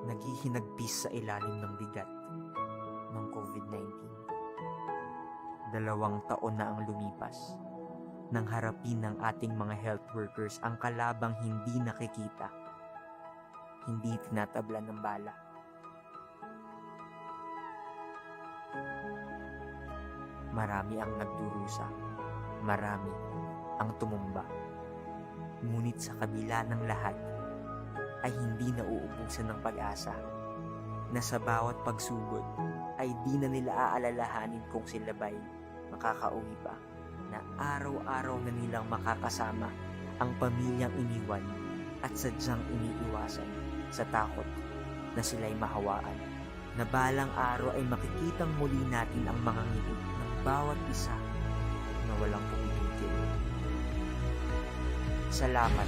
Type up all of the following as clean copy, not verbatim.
naghihinagpis sa ilalim ng bigat ng COVID-19. 2 taon na ang lumipas nang harapin ng ating mga health workers ang kalabang hindi nakikita, hindi tinatablan ng bala. Marami ang nagdurusa, marami ang tumumba. Ngunit sa kabila ng lahat, ay hindi nauubusan ng pag-asa na sa bawat pagsugod ay di na nila aalalahanin kung sila ba'y makakauwi pa, na araw-araw na nilang makakasama ang pamilyang iniwan at sadyang iniiwasan sa takot na sila'y mahawaan, na balang araw ay makikitang muli natin ang mga ngiti ng bawat isa na walang pumipigil. Salamat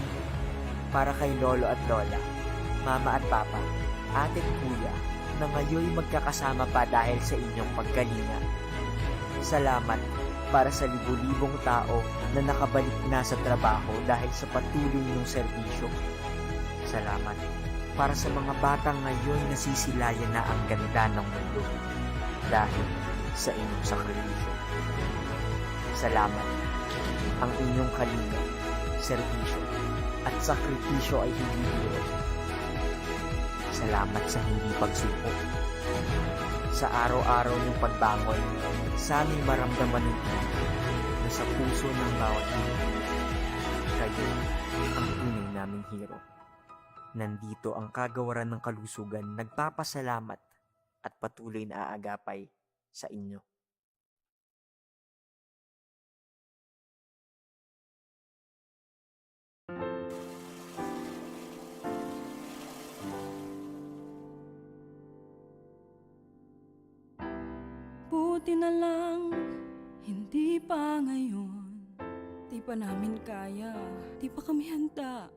para kay Lolo at Lola, Mama at Papa, Ate at Kuya, na ngayon magkakasama pa dahil sa inyong pagkalinga. Salamat para sa libu-libong tao na nakabalik na sa trabaho dahil sa patuloy niyong serbisyo. Salamat para sa mga batang ngayon nasisilayan na ang ganda ng mundo dahil sa inyong sakripisyo. Salamat. Ang inyong kalinga, serbisyo at sakripisyo ay hindi biro. Salamat sa hindi pagsuko. Sa araw-araw ng pagbangon, sana'y maramdaman ninyo na sa puso ng bawat hero, kayo ang tunay naming hero. Nandito ang kagawaran ng kalusugan, nagpapasalamat at patuloy na aagapay sa inyo. Buti na lang, hindi pa ngayon. Di pa namin kaya, di pa kami handa.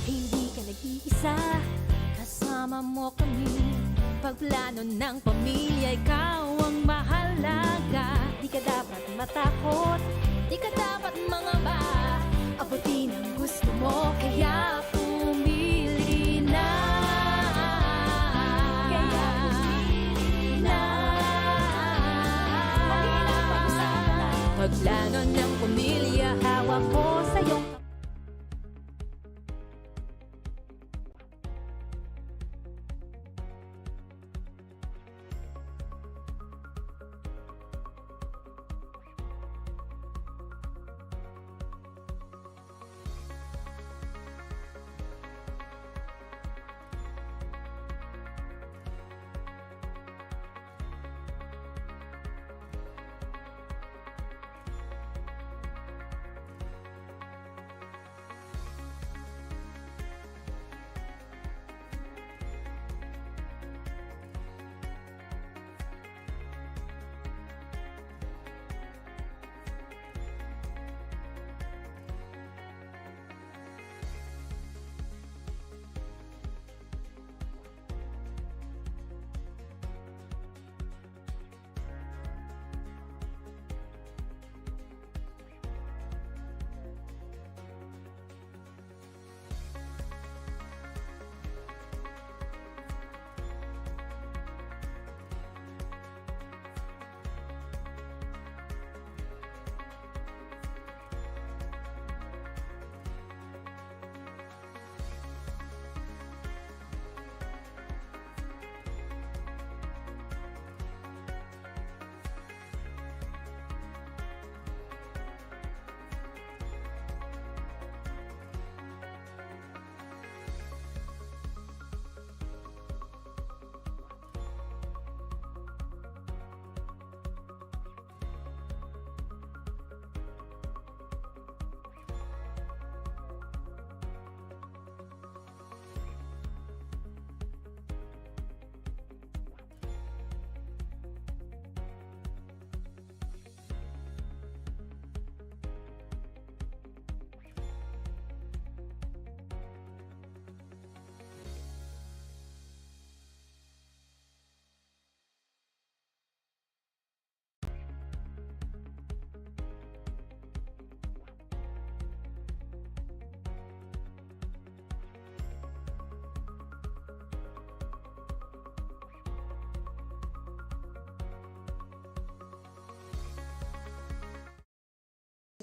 Hindi ka nag-iisa, kasama mo kami. Pagplano ng pamilya, ikaw ang mahalaga. Di ka dapat matakot, di ka dapat mangamba. Abutin ang gusto mo, kaya pumili na. Kaya pumili na. Pagplano ng pamilya, hawak ko sa'yo.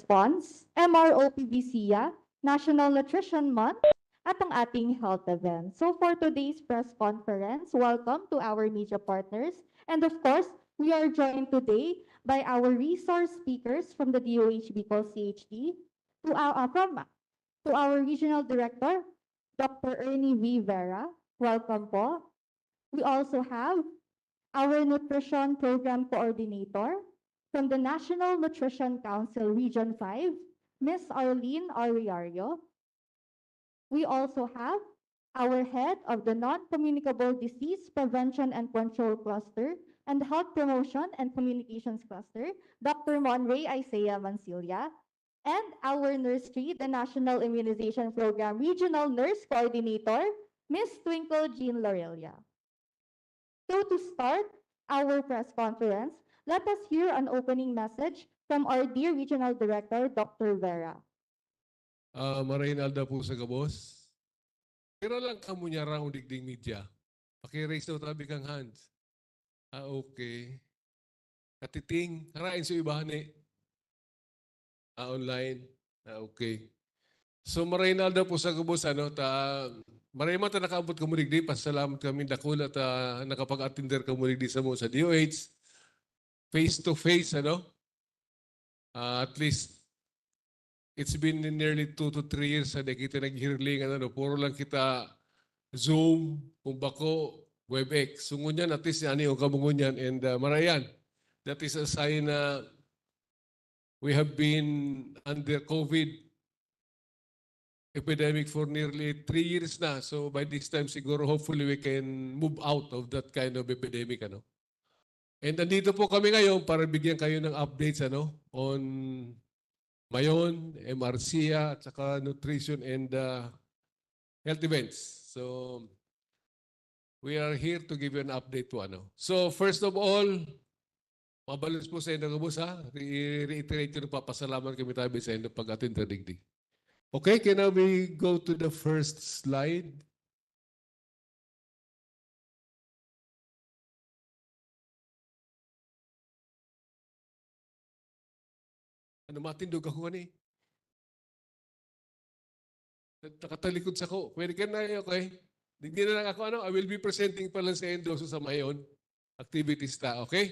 Response, MRO PBCA, National Nutrition Month, at ang ating health event. So for today's press conference, welcome to our media partners. And of course, we are joined today by our resource speakers from the DOH Bicol CHD, to our regional director, Dr. Ernie V. Vera. Welcome po. We also have our nutrition program coordinator from the National Nutrition Council Region 5, Ms. Arlene Ariario. We also have our head of the Non-Communicable Disease Prevention and Control Cluster and Health Promotion and Communications Cluster, Dr. Monray Isaiah Mancilia, and our Nurse 3, the National Immunization Program Regional Nurse Coordinator, Ms. Twinkle Jean Lorelia. So to start our press conference, let us hear an opening message from our dear Regional Director, Dr. Vera. Marahinalda po sa gabos. Pero lang kamo niya raw digding media. Paki-raise daw tabi kang hands. Okay. Katiting, harain sa ibahan eh. Online. Okay. So marahinalda po sa gabos, maray man ta nakaabot ka mulig di, pasalamat kami dakula ta nakapag-attender ka mulig di sa mo sa DOH. Face to face, at least it's been nearly 2 to 3 years na kita nag-hearing, puro lang kita Zoom, kumbako, WebEx. So ngunyan, at least yan yung kamungunyan, and marayan. That is a sign na we have been under COVID epidemic for nearly 3 years na. So by this time, siguro, hopefully, we can move out of that kind of epidemic, And nandito po kami ngayon para bigyan kayo ng updates, on Mayon, MRCA, at saka nutrition and health events. So, we are here to give you an update po, So, first of all, mabalos po sa inyo, Gabos, reiterate ko na papasalamat kami tayo sa inyo pag-attend na digdi. Okay, can we go to the first slide? Matindog ako ni. Nakatalikod sa ko. Pwede ka na, okay? Hindi na lang ako, I will be presenting pa lang sa Endoso sa Mayon. Activities ta, okay?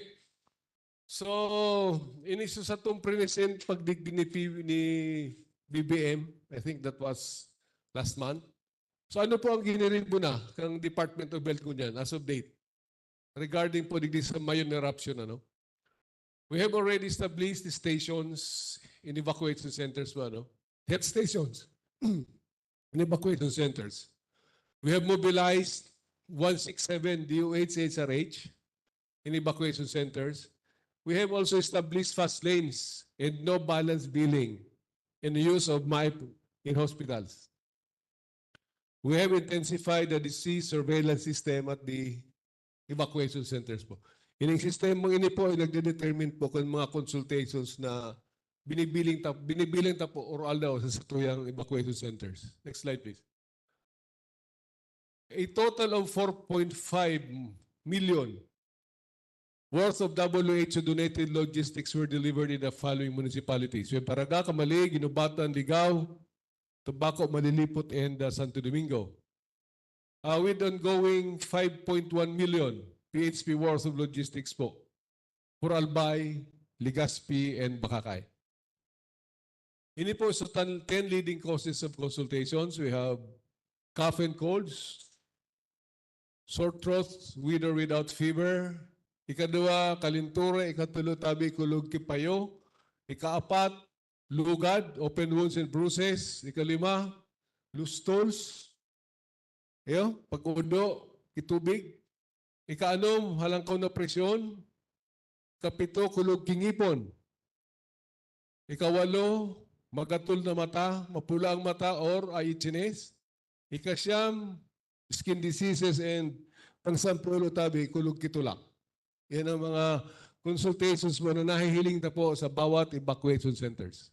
So, iniso sa itong present pagdigdi ni BBM, I think that was last month. So, ano po ang ginirin mo na kang Department of Health ko niyan as of date? Regarding po digdi sa Mayon eruption, We have already established the stations in evacuation centers, health stations in evacuation centers. We have mobilized 167 DOH HRH in evacuation centers. We have also established fast lanes and no balance billing in the use of MIP in hospitals. We have intensified the disease surveillance system at the evacuation centers po. Ining sistemang ini po ay nagde-determine po kung mga consultations na binibiling ta po oral daw sa tuyang evacuation centers. Next slide, please. A total of 4.5 million worth of WHO donated logistics were delivered in the following municipalities. We have Paraga, Camali, Ginubatan, Ligao, Tabaco, Malilipot, and Santo Domingo. With ongoing 5.1 million PHP worth of logistics po for Albay, Legazpi, and Bakakay. Ini po sa 10 leading causes of consultations. We have cough and colds, sore throat with or without fever, ikadua, kalintura, ikatulo, tabi, kulog, kipayo, ikaapat, lugad, open wounds and bruises, ikalima, loose stools, pag-undo, kitubig, Ika-6, halangkaw na presyon. Ika-7, kulog kingipon. Ika-8, magatol na mata, mapula ang mata or eye itchiness. Ika-9, skin diseases and pang-sampulo tabi, kulog kitulak. Yan ang mga consultations mo na nahihiling na po sa bawat evacuation centers.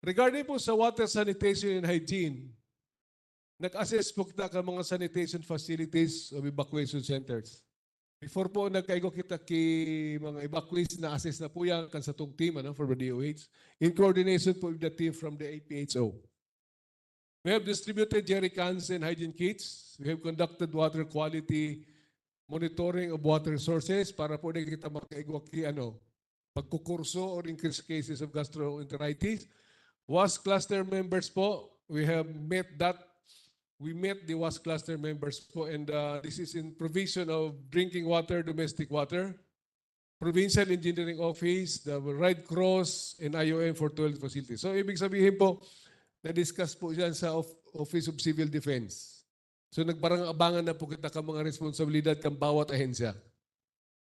Regarding po sa water sanitation and hygiene, nag-assess po kita ka mga sanitation facilities of evacuation centers. Before po nagkaigo kita mga evacuees na assess na po yan kan sa tong team from the DOH in coordination po with the team from the APHO. We have distributed jerry cans and hygiene kits. We have conducted water quality monitoring of water resources para po na kita makaigo pagkukurso or increased cases of gastroenteritis. WAS cluster members po, we met the WAS cluster members po, and this is in provision of drinking water, domestic water, Provincial Engineering Office, the Red Cross, and IOM for toilet facilities. So ibig sabihin po, na-discuss po yan sa Office of Civil Defense. So nagbarang-abangan na po kita ka mga responsibilidad kang bawat ahensya.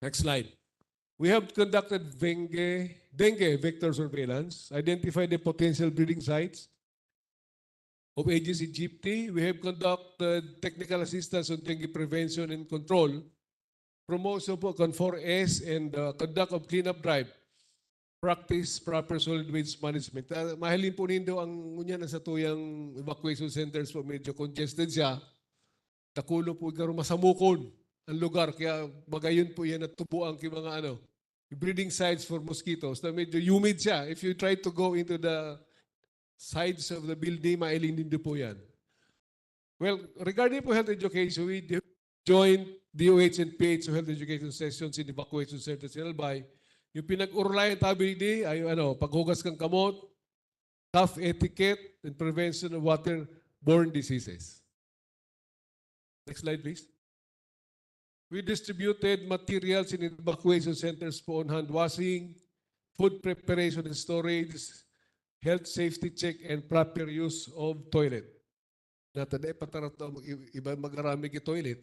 Next slide. We have conducted dengue vector surveillance, identified the potential breeding sites of Aedes aegypti. We have conducted technical assistance on dengue prevention and control, promotion po on 4S, and conduct of cleanup drive, practice proper solid waste management. Mahalin po nindo ang ngunyan sa tuyang evacuation centers po, medyo congested siya. Takulo po garo masamukon ang lugar, kaya magayon po yan at tubuan kay mga breeding sites for mosquitoes na medyo humid siya. If you try to go into the sides of the building, mailin din po yan. Well, regarding po health education, we joined DOH and PHO health education sessions in evacuation centers in Albay. Yung pinag-urlayan tabi di ay paghugas kang kamot, tough etiquette, and prevention of waterborne diseases. Next slide, please. We distributed materials in evacuation centers po on hand washing, food preparation and storage, health safety check, and proper use of toilet. Natanda patarat na iba mag-arami ki toilet.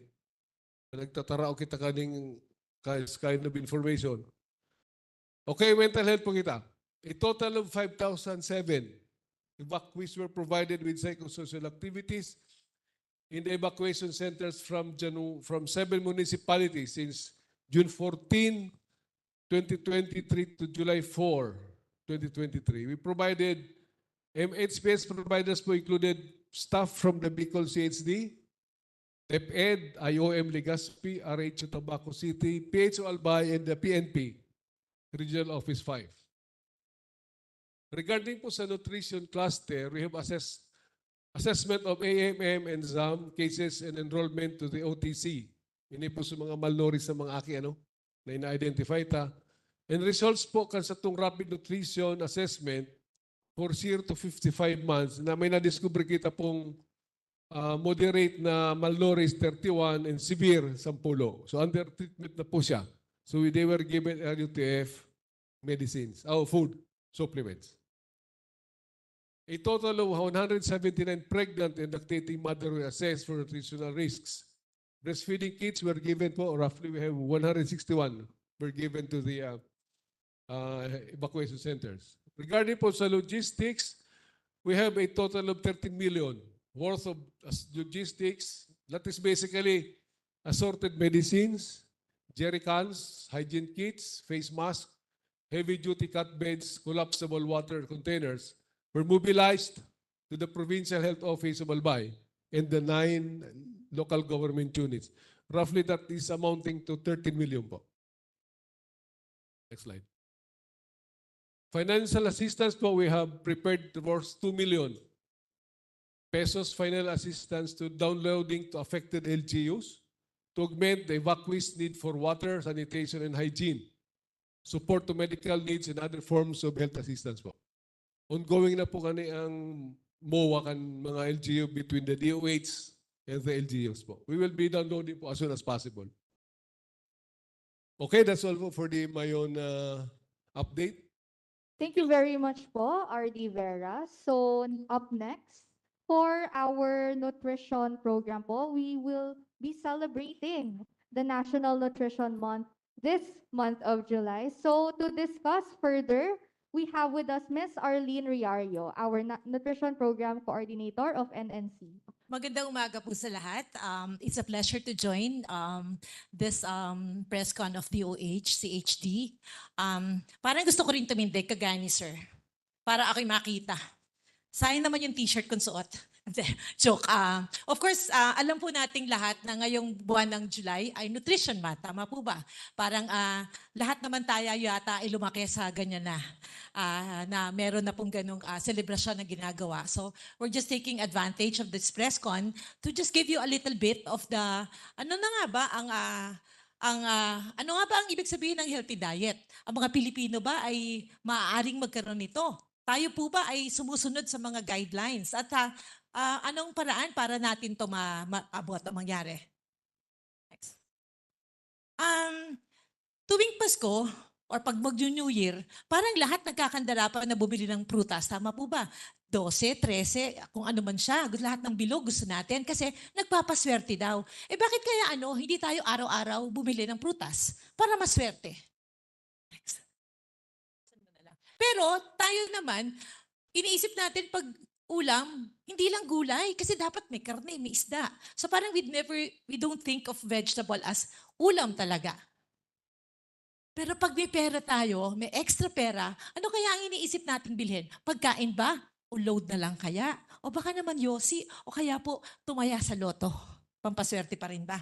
Nagtatarao kita kaning kind of information. Okay, mental health po kita. A total of 5,007 evacuees were provided with psychosocial activities in the evacuation centers from 7 municipalities since June 14, 2023 to July 4, 2023. We provided, MHPS providers po included staff from the Bicol CHD, DepEd, IOM Legazpi, RH Tabaco City, PHO Albay, and the PNP, Regional Office 5. Regarding po sa nutrition cluster, we have assessment of AMM and ZAM cases and enrollment to the OTC. Ini po sa mga malnourished sa mga aki na ina-identify ta. And results po kan sa itong rapid nutrition assessment for 0 to 55 months na may na-discover kita pong moderate na malnourished 31 and severe 10. So under treatment na po siya. So they were given LUTF medicines, food supplements. A total of 179 pregnant and lactating mothers were assessed for nutritional risks. Breastfeeding kits were given po, roughly we have 161 were given to the evacuation centers. Regarding po sa logistics, we have a total of 13 million worth of logistics. That is basically assorted medicines, jerry cans, hygiene kits, face masks, heavy-duty cut beds, collapsible water containers, were mobilized to the Provincial Health Office of Albay and the 9 local government units. Roughly that is amounting to 13 million po. Next slide. Financial assistance po, we have prepared towards 2 million pesos final assistance to downloading to affected LGUs to augment the evacuees' need for water, sanitation, and hygiene, support to medical needs, and other forms of health assistance po. Ongoing na po kani ang MOA kan mga LGU between the DOH and the LGUs po. We will be downloading po as soon as possible. Okay, that's all po for my own update. Thank you very much po, RD Vera. So up next, for our nutrition program po, we will be celebrating the National Nutrition Month this month of July. So to discuss further, we have with us Ms. Arlene Riario, our Nutrition Program Coordinator of NNC. Magandang umaga po sa lahat. It's a pleasure to join this press con of DOH, CHD. Parang gusto ko rin tumindig, kagaya ni sir, para ako'y makita. Sayang naman yung t-shirt kong suot. Hindi, joke. Of course, alam po nating lahat na ngayong buwan ng July ay Nutrition Month. Tama po ba? Parang lahat naman tayo yata ay lumaki sa ganyan na meron na pong ganong selebrasyon na ginagawa. So we're just taking advantage of this press con to just give you a little bit of the, ano na nga ba ano nga ba ang ibig sabihin ng healthy diet? Ang mga Pilipino ba ay maaaring magkaroon nito? Tayo po ba ay sumusunod sa mga guidelines? At anong paraan para natin ito maabot o mangyari? Next. Tuwing Pasko or pag mag-New Year, parang lahat nagkakandara na bumili ng prutas. Tama po ba? 12, 13, kung ano man siya. Lahat ng bilog gusto natin kasi nagpapaswerte daw. Bakit kaya hindi tayo araw-araw bumili ng prutas para maswerte? Next. Pero tayo naman, iniisip natin pag ulam, hindi lang gulay kasi dapat may karne, may isda. So parang we don't think of vegetable as ulam talaga. Pero pag may pera tayo, may extra pera, ano kaya ang iniisip nating bilhin? Pagkain ba? O load na lang kaya? O baka naman yosi? O kaya po tumaya sa loto? Pampaswerte pa rin ba?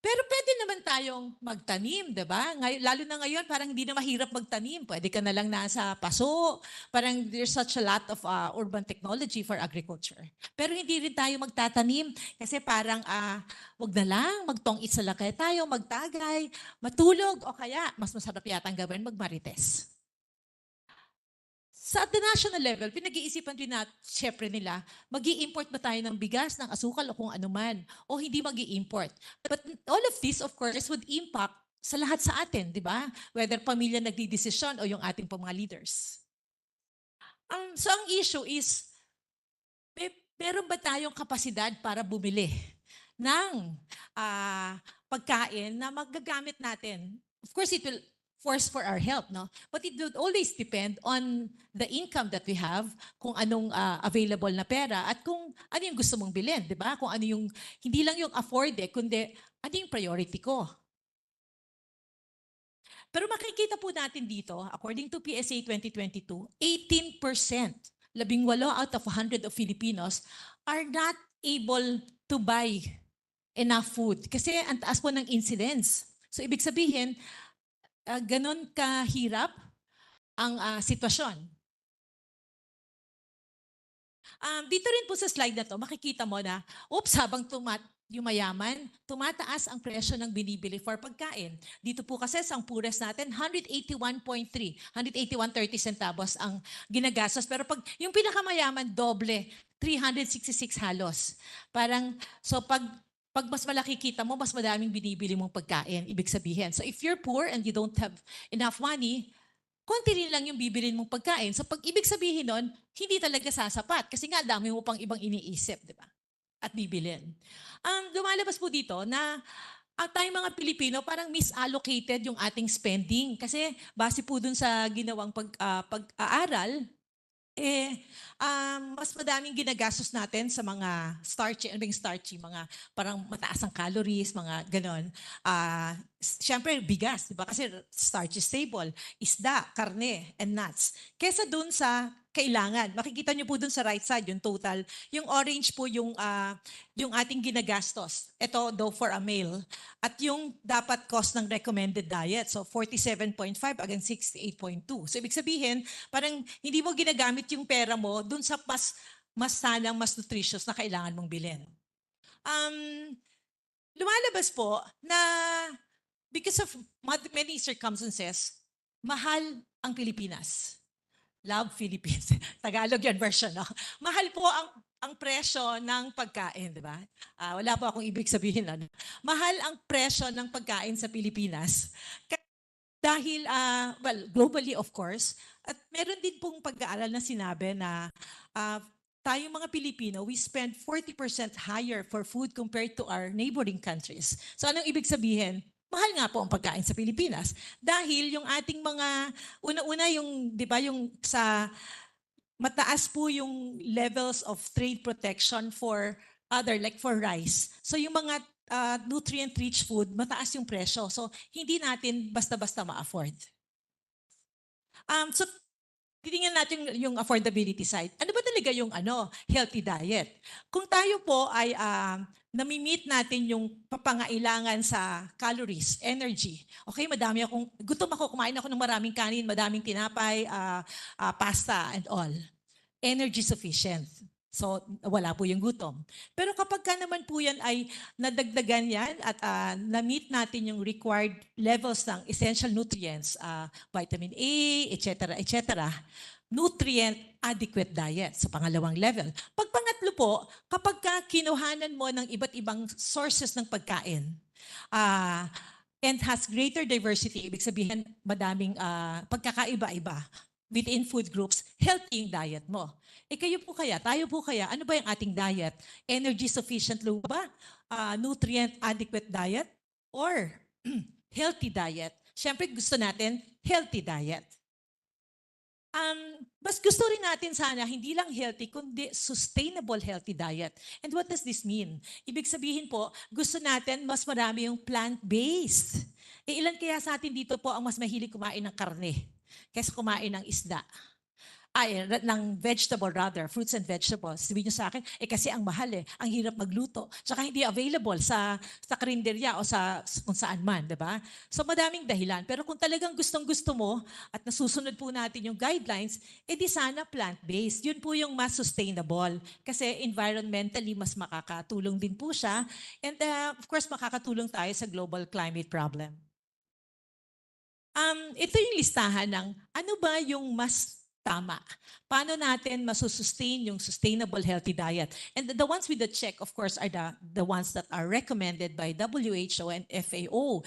Pero pwede naman tayong magtanim, di ba? Lalo na ngayon, parang hindi na mahirap magtanim. Pwede ka na lang nasa paso. Parang there's such a lot of urban technology for agriculture. Pero hindi rin tayo magtatanim kasi parang wag na lang, magtong isa lang kaya tayo, magtagay, matulog, o kaya mas masarap yata ang gawin, magmarites. Sa the national level, pinag-iisipan din syempre nila, mag-i-import ba tayo ng bigas, ng asukal o kung ano man, o hindi mag-i-import. But all of this, of course, would impact sa lahat sa atin, di ba? Whether pamilya nagdidesisyon o yung ating mga leaders. So ang issue is, meron ba tayong kapasidad para bumili ng pagkain na magagamit natin? Of course, it will force for our help, no? But it would always depend on the income that we have, kung anong available na pera, at kung ano yung gusto mong bilhin, di ba? Kung ano yung, hindi lang yung afford kundi ano yung priority ko. Pero makikita po natin dito, according to PSA 2022, 18%, 18 out of 100 of Filipinos are not able to buy enough food kasi ang taas po ng incidence. So ibig sabihin, ganon kahirap ang sitwasyon. Dito rin po sa slide na to, makikita mo na, habang yung mayaman, tumataas ang presyo ng binibili for pagkain. Dito po kasi sa pures natin, 181.30 centavos ang ginagastos. Pero pag yung pinakamayaman, doble, 366 halos. Parang, so pag mas malaki kita mo, mas madaming binibili mong pagkain, ibig sabihin. So if you're poor and you don't have enough money, konti rin lang yung bibilin mong pagkain. So pag ibig sabihin nun, hindi talaga sasapat. Kasi nga, dami mo pang ibang iniisip, di ba? At bibilin. Lumalabas po dito na tayong mga Pilipino parang misallocated yung ating spending. Kasi base po dun sa ginawang pag-aaral, mas madaming ginagastos natin sa mga starchy, mga parang mataas ang calories, mga ganon. Siyempre, bigas, di ba? Kasi starch is stable, isda, karne, and nuts. Kesa dun sa kailangan. Makikita nyo po dun sa right side, yung total. Yung orange po yung ating ginagastos. Ito, though for a male. At yung dapat cost ng recommended diet. So, 47.5 against 68.2. So, ibig sabihin, parang hindi mo ginagamit yung pera mo dun sa mas nutritious na kailangan mong bilhin. Lumalabas po na because of many circumstances, mahal ang Pilipinas. Love Philippines. Tagalog yan version, no? Mahal po ang presyo ng pagkain, di ba? Wala po akong ibig sabihin. Ano? Mahal ang presyo ng pagkain sa Pilipinas. Dahil, globally of course, at meron din pong pag-aaral na sinabi na tayong mga Pilipino, we spend 40% higher for food compared to our neighboring countries. So anong ibig sabihin? Mahal nga po ang pagkain sa Pilipinas. Dahil yung ating mga, una-una yung, di ba, yung sa mataas po yung levels of trade protection for like for rice. So yung mga nutrient-rich food, mataas yung presyo. So hindi natin basta-basta ma-afford. So titingnan natin yung affordability side. Ano ba talaga yung healthy diet? Kung tayo po ay nami-meet natin yung papangailangan sa calories, energy. Okay, gutom ako, kumain ako ng maraming kanin, madaming tinapay, pasta and all. Energy sufficient. So, wala po yung gutom. Pero kapag ka naman po yan ay nadagdagan yan at na-meet natin yung required levels ng essential nutrients, vitamin A, etc., nutrient adequate diet sa pangalawang level. Pag pangatlo po, kapag ka kinuhanan mo ng iba't ibang sources ng pagkain, and has greater diversity, ibig sabihin madaming pagkakaiba-iba within food groups, healthy yung diet mo. Kayo po kaya, tayo po kaya, ano ba yung ating diet? Energy sufficient ba? Nutrient adequate diet? Or healthy diet? Siyempre gusto natin healthy diet. Mas gusto rin natin sana hindi lang healthy, kundi sustainable healthy diet. And what does this mean? Ibig sabihin po, gusto natin mas marami yung plant-based. Ilan kaya sa atin dito po ang mas mahilig kumain ng karne kaysa kumain ng isda? Ng vegetable rather, fruits and vegetables. Sabihin nyo sa akin, kasi ang mahal ang hirap magluto. Tsaka hindi available sa karinderya o kung saan man, di ba? So madaming dahilan. Pero kung talagang gustong-gusto mo at nasusunod po natin yung guidelines, di sana plant-based. Yun po yung mas sustainable. Kasi environmentally, mas makakatulong din po siya. And of course, makakatulong tayo sa global climate problem. Ito yung listahan ng ano ba yung mas tama. Paano natin masusustain yung sustainable healthy diet? And the ones with the check, of course, are the ones that are recommended by WHO and FAO.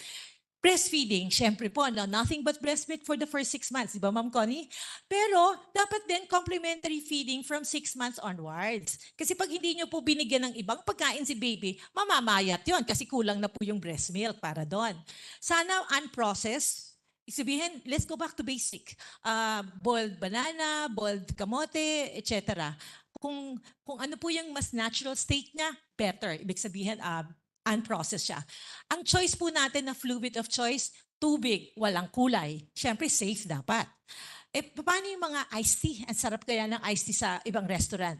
Breastfeeding, syempre po, nothing but breast milk for the first 6 months. Di ba, Ma'am Connie? Pero, dapat din complementary feeding from 6 months onwards. Kasi pag hindi nyo po binigyan ng ibang pagkain si baby, mamamayat yon kasi kulang na po yung breast milk para doon. Sana unprocessed. Sabihin, let's go back to basic. Boiled banana, boiled kamote, etc. Kung ano po yung mas natural state niya, better. Ibig sabihin, unprocessed siya. Ang choice po natin na fluid of choice, tubig, walang kulay. Siyempre, safe dapat. Paano yung mga iced tea? Ang sarap kaya ng iced tea sa ibang restaurant.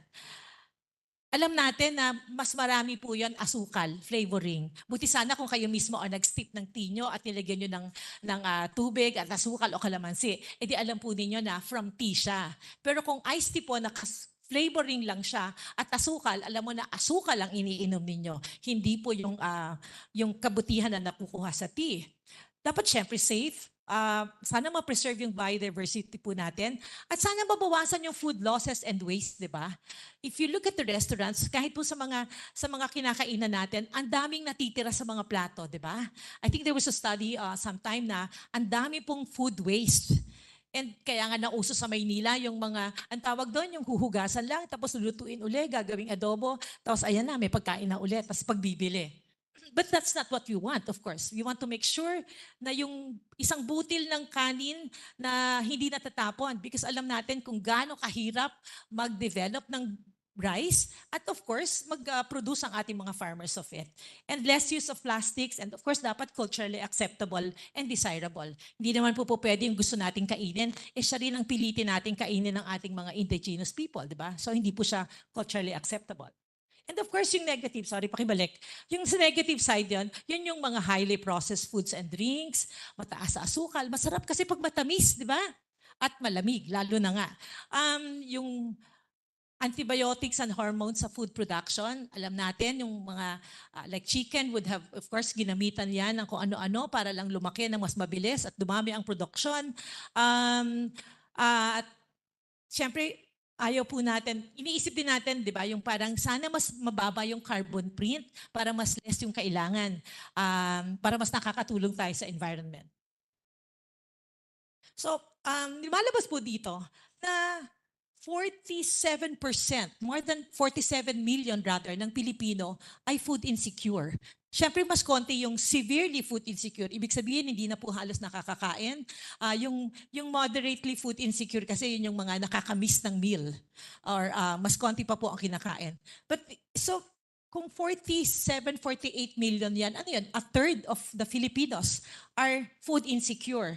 Alam natin na mas marami po yan asukal, flavoring. Buti sana kung kayo mismo ang nag-steep ng tea nyo at nilagyan nyo ng tubig at asukal o kalamansi, edi alam po ninyo na from tea siya. Pero kung iced tea po, flavoring lang siya at asukal, alam mo na asukal ang iniinom ninyo. Hindi po yung kabutihan na nakukuha sa tea. Dapat syempre safe. Sana ma-preserve yung biodiversity po natin. At sana mabawasan yung food losses and waste, di ba? If you look at the restaurants, kahit po sa mga kinakainan natin, ang daming natitira sa mga plato, di ba? I think there was a study sometime na ang dami pong food waste. And kaya nga nauso sa Maynila yung ang tawag doon, yung huhugasan lang, tapos lulutuin uli, gagawing adobo, tapos ayan na, may pagkain na ulit, tapos pagbibili. But that's not what we want, of course. We want to make sure na yung isang butil ng kanin na hindi natatapon because alam natin kung gaano kahirap mag-develop ng rice at of course, mag-produce ang ating mga farmers of it. And less use of plastics and of course, dapat culturally acceptable and desirable. Hindi naman po pwede yung gusto nating kainin, siya rin ang pilitin nating kainin ng ating mga indigenous people, di ba? So hindi po siya culturally acceptable. And of course, yung negative, pakibalik. Yung sa negative side yun yung mga highly processed foods and drinks, mataas sa asukal. Masarap kasi pag matamis, di ba? At malamig, lalo na nga. Yung antibiotics and hormones sa food production, alam natin, yung mga like chicken would have, of course, ginamitan yan ng kung ano-ano para lang lumaki ng mas mabilis at dumami ang production. At syempre, ayaw po natin, iniisip din natin, di ba, yung parang sana mas mababa yung carbon print para mas less yung kailangan, para mas nakakatulong tayo sa environment. So, lumalabas po dito na 47%, more than 47 million rather, ng Pilipino ay food insecure. Siyempre, mas konti yung severely food insecure. Ibig sabihin, hindi na po halos nakakakain. Yung moderately food insecure kasi yun yung mga nakakamiss ng meal. Or mas konti pa po ang kinakain. But so, kung 47, 48 million yan, ano yan? A third of the Filipinos are food insecure.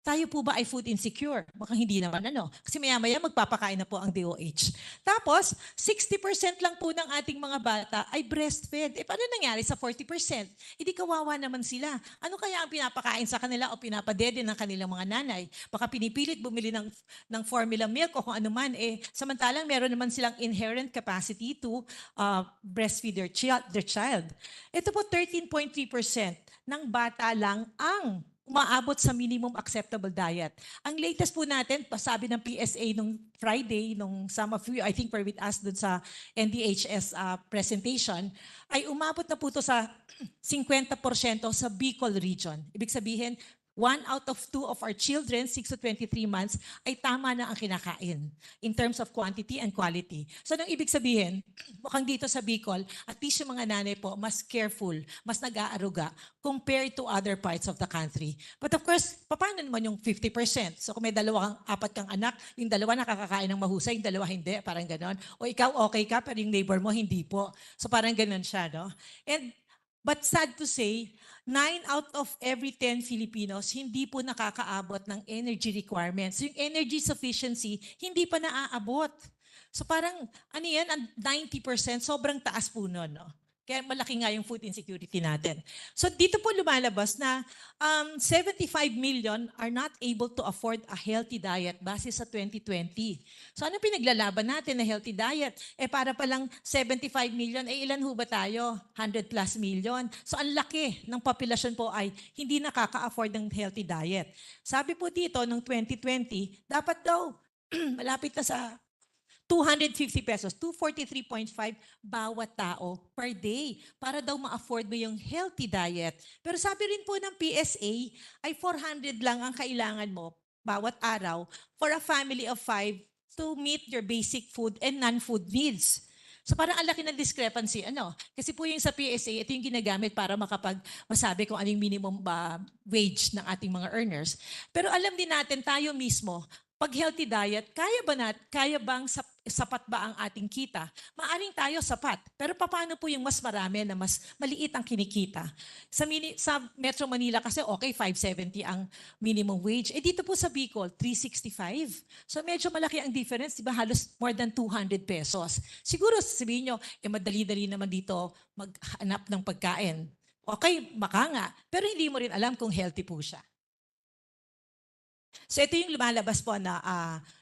Tayo po ba ay food insecure? Baka hindi naman Kasi maya-maya magpapakain na po ang DOH. Tapos, 60% lang po ng ating mga bata ay breastfed. Paano nangyari sa 40%? Hindi kawawa naman sila. Ano kaya ang pinapakain sa kanila o pinapadede ng kanilang mga nanay? Baka pinipilit bumili ng formula milk o kung ano man. Samantalang meron naman silang inherent capacity to breastfeed their child. Ito po, 13.3% ng bata lang ang umaabot sa minimum acceptable diet. Ang latest po natin, sabi ng PSA nung Friday, nung some of you, I think were with us dun sa NDHS presentation, ay umabot na po ito sa 50% sa Bicol region. Ibig sabihin, 1 out of 2 of our children, 6 to 23 months, ay tama na ang kinakain in terms of quantity and quality. So, nang ibig sabihin, mukhang dito sa Bicol, at least yung mga nanay po, mas careful, mas nag-aaruga compared to other parts of the country. But of course, paano naman yung 50%? So, kung may apat kang anak, yung dalawa nakakakain ng mahusay, yung dalawa hindi, parang ganon. O ikaw okay ka, pero yung neighbor mo hindi po. So, parang ganon siya, no? But sad to say, 9 out of every 10 Filipinos hindi po nakakaabot ng energy requirements. Yung energy sufficiency, hindi pa naaabot. So parang, ano yan, 90%, sobrang taas po nun. No? Kaya malaki nga yung food insecurity natin. So dito po lumalabas na 75 million are not able to afford a healthy diet base sa 2020. So ano pinaglalaban natin na healthy diet? Para palang 75 million, ilan ho ba tayo? 100 plus million. So ang laki ng populasyon po ay hindi nakaka-afford ng healthy diet. Sabi po dito, noong 2020, dapat daw malapit na sa 250 pesos, 243.5 bawat tao per day para daw ma-afford mo yung healthy diet. Pero sabi rin po ng PSA ay 400 lang ang kailangan mo bawat araw for a family of 5 to meet your basic food and non-food needs. So parang ang laki ng discrepancy. Kasi po yung sa PSA, ito yung ginagamit para masabi kung anong minimum wage ng ating mga earners. Pero alam din natin tayo mismo, pag healthy diet, kaya bang sapat ba ang ating kita? Maaring tayo sapat. Pero paano po yung mas marami na mas maliit ang kinikita? Sa Metro Manila kasi okay, 570 ang minimum wage. Dito po sa Bicol, 365. So medyo malaki ang difference, di ba? Halos more than 200 pesos. Siguro sabihin nyo, madali-dali naman dito maghanap ng pagkain. Okay, baka nga. Pero hindi mo rin alam kung healthy po siya. So ito yung lumalabas po na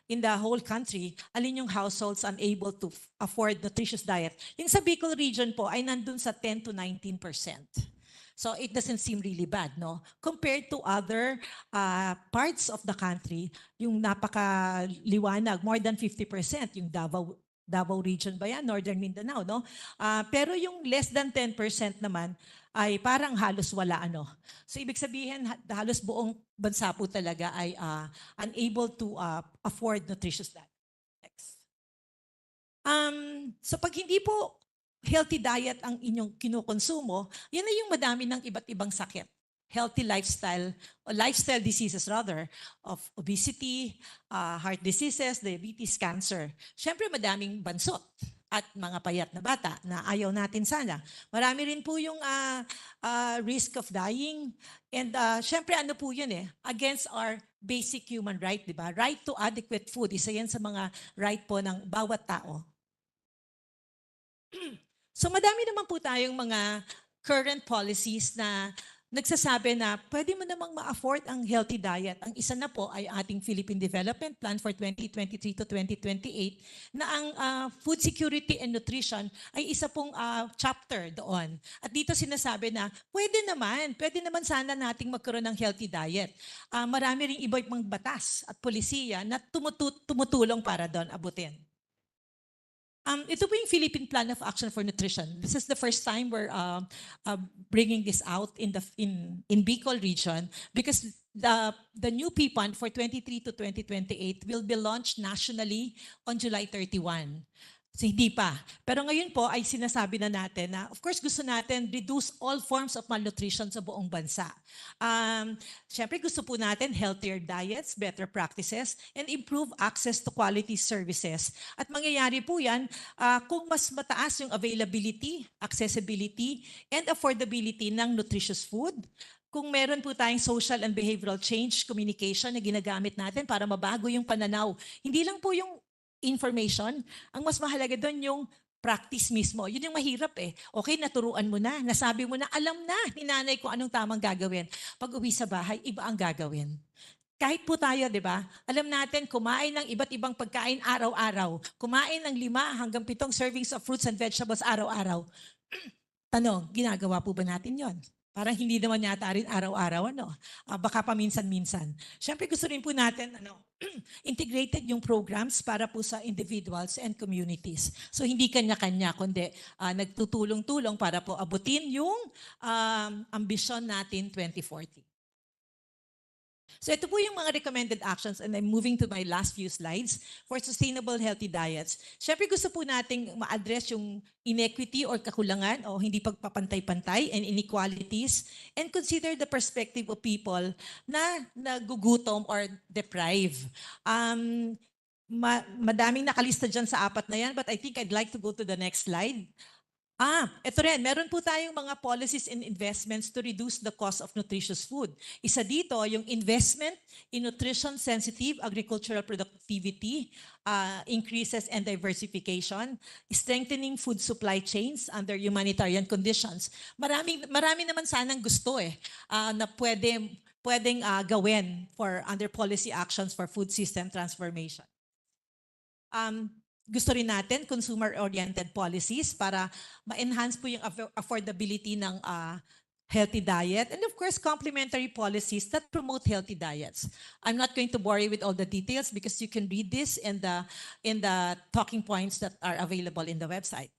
in the whole country, alin yung households unable to afford nutritious diet. Yung sa Bicol region po ay nandun sa 10 to 19%. So it doesn't seem really bad, no? Compared to other parts of the country, yung napakaliwanag, more than 50%, yung Davao region ba yan? Northern Mindanao, no? Pero yung less than 10% naman, ay parang halos wala So ibig sabihin halos buong bansa po talaga ay unable to afford nutritious diet. Next. So pag hindi po healthy diet ang inyong kinukonsumo, yan ay yung madami ng iba't ibang sakit. Healthy lifestyle, or lifestyle diseases rather, of obesity, heart diseases, diabetes, cancer. Siyempre madaming bansot at mga payat na bata na ayaw natin sana. Marami rin po yung risk of dying. And syempre ano po yun against our basic human right, di ba? Right to adequate food. Isa yan sa mga right po ng bawat tao. So madami naman po tayong mga current policies na nagsasabi na pwede mo namang ma-afford ang healthy diet. Ang isa na po ay ating Philippine Development Plan for 2023 to 2028 na ang food security and nutrition ay isa pong chapter doon. At dito sinasabi na pwede naman sana nating magkaroon ng healthy diet. Marami ring iba-ibang batas at polisiya na tumutulong para doon abutin. Ito po yung Philippine Plan of Action for Nutrition. This is the first time we're bringing this out in Bicol region because the new PPAN for 23 to 2028 will be launched nationally on July 31. So, hindi pa. Pero ngayon po ay sinasabi na natin na of course gusto natin reduce all forms of malnutrition sa buong bansa. Siyempre gusto po natin healthier diets, better practices, and improve access to quality services. At mangyayari po yan kung mas mataas yung availability, accessibility, and affordability ng nutritious food, kung meron po tayong social and behavioral change communication na ginagamit natin para mabago yung pananaw. Hindi lang po yung information, ang mas mahalaga doon yung practice mismo. Yun yung mahirap eh. Okay, naturuan mo na, nasabi mo na, alam na ni nanay kung anong tamang gagawin. Pag uwi sa bahay, iba ang gagawin. Kahit po tayo, di ba? Alam natin, kumain ng iba't ibang pagkain araw-araw. Kumain ng 5 hanggang 7 servings of fruits and vegetables araw-araw. Tanong, ginagawa po ba natin yon? Parang hindi naman yata rin araw-araw, ano? Baka paminsan-minsan. Siyempre gusto rin po natin, integrated yung programs para po sa individuals and communities. So hindi kanya-kanya, kundi nagtutulong-tulong para po abutin yung ambisyon natin 2040. So ito po yung mga recommended actions and I'm moving to my last few slides for sustainable healthy diets. Siyempre gusto po nating ma-address yung inequity or kakulangan o hindi pagpapantay-pantay and inequalities and consider the perspective of people na nagugutom or deprive. Madaming nakalista dyan sa 4 na yan but I think I'd like to go to the next slide. Ito rin, meron po tayong mga policies and investments to reduce the cost of nutritious food. Isa dito, yung investment in nutrition-sensitive agricultural productivity, increases and diversification, strengthening food supply chains under humanitarian conditions. Marami naman sanang gusto na pwedeng gawin under policy actions for food system transformation. Gusto rin natin consumer-oriented policies para ma-enhance po yung affordability ng healthy diet. And of course, complementary policies that promote healthy diets. I'm not going to bore you with all the details because you can read this in the talking points that are available in the website.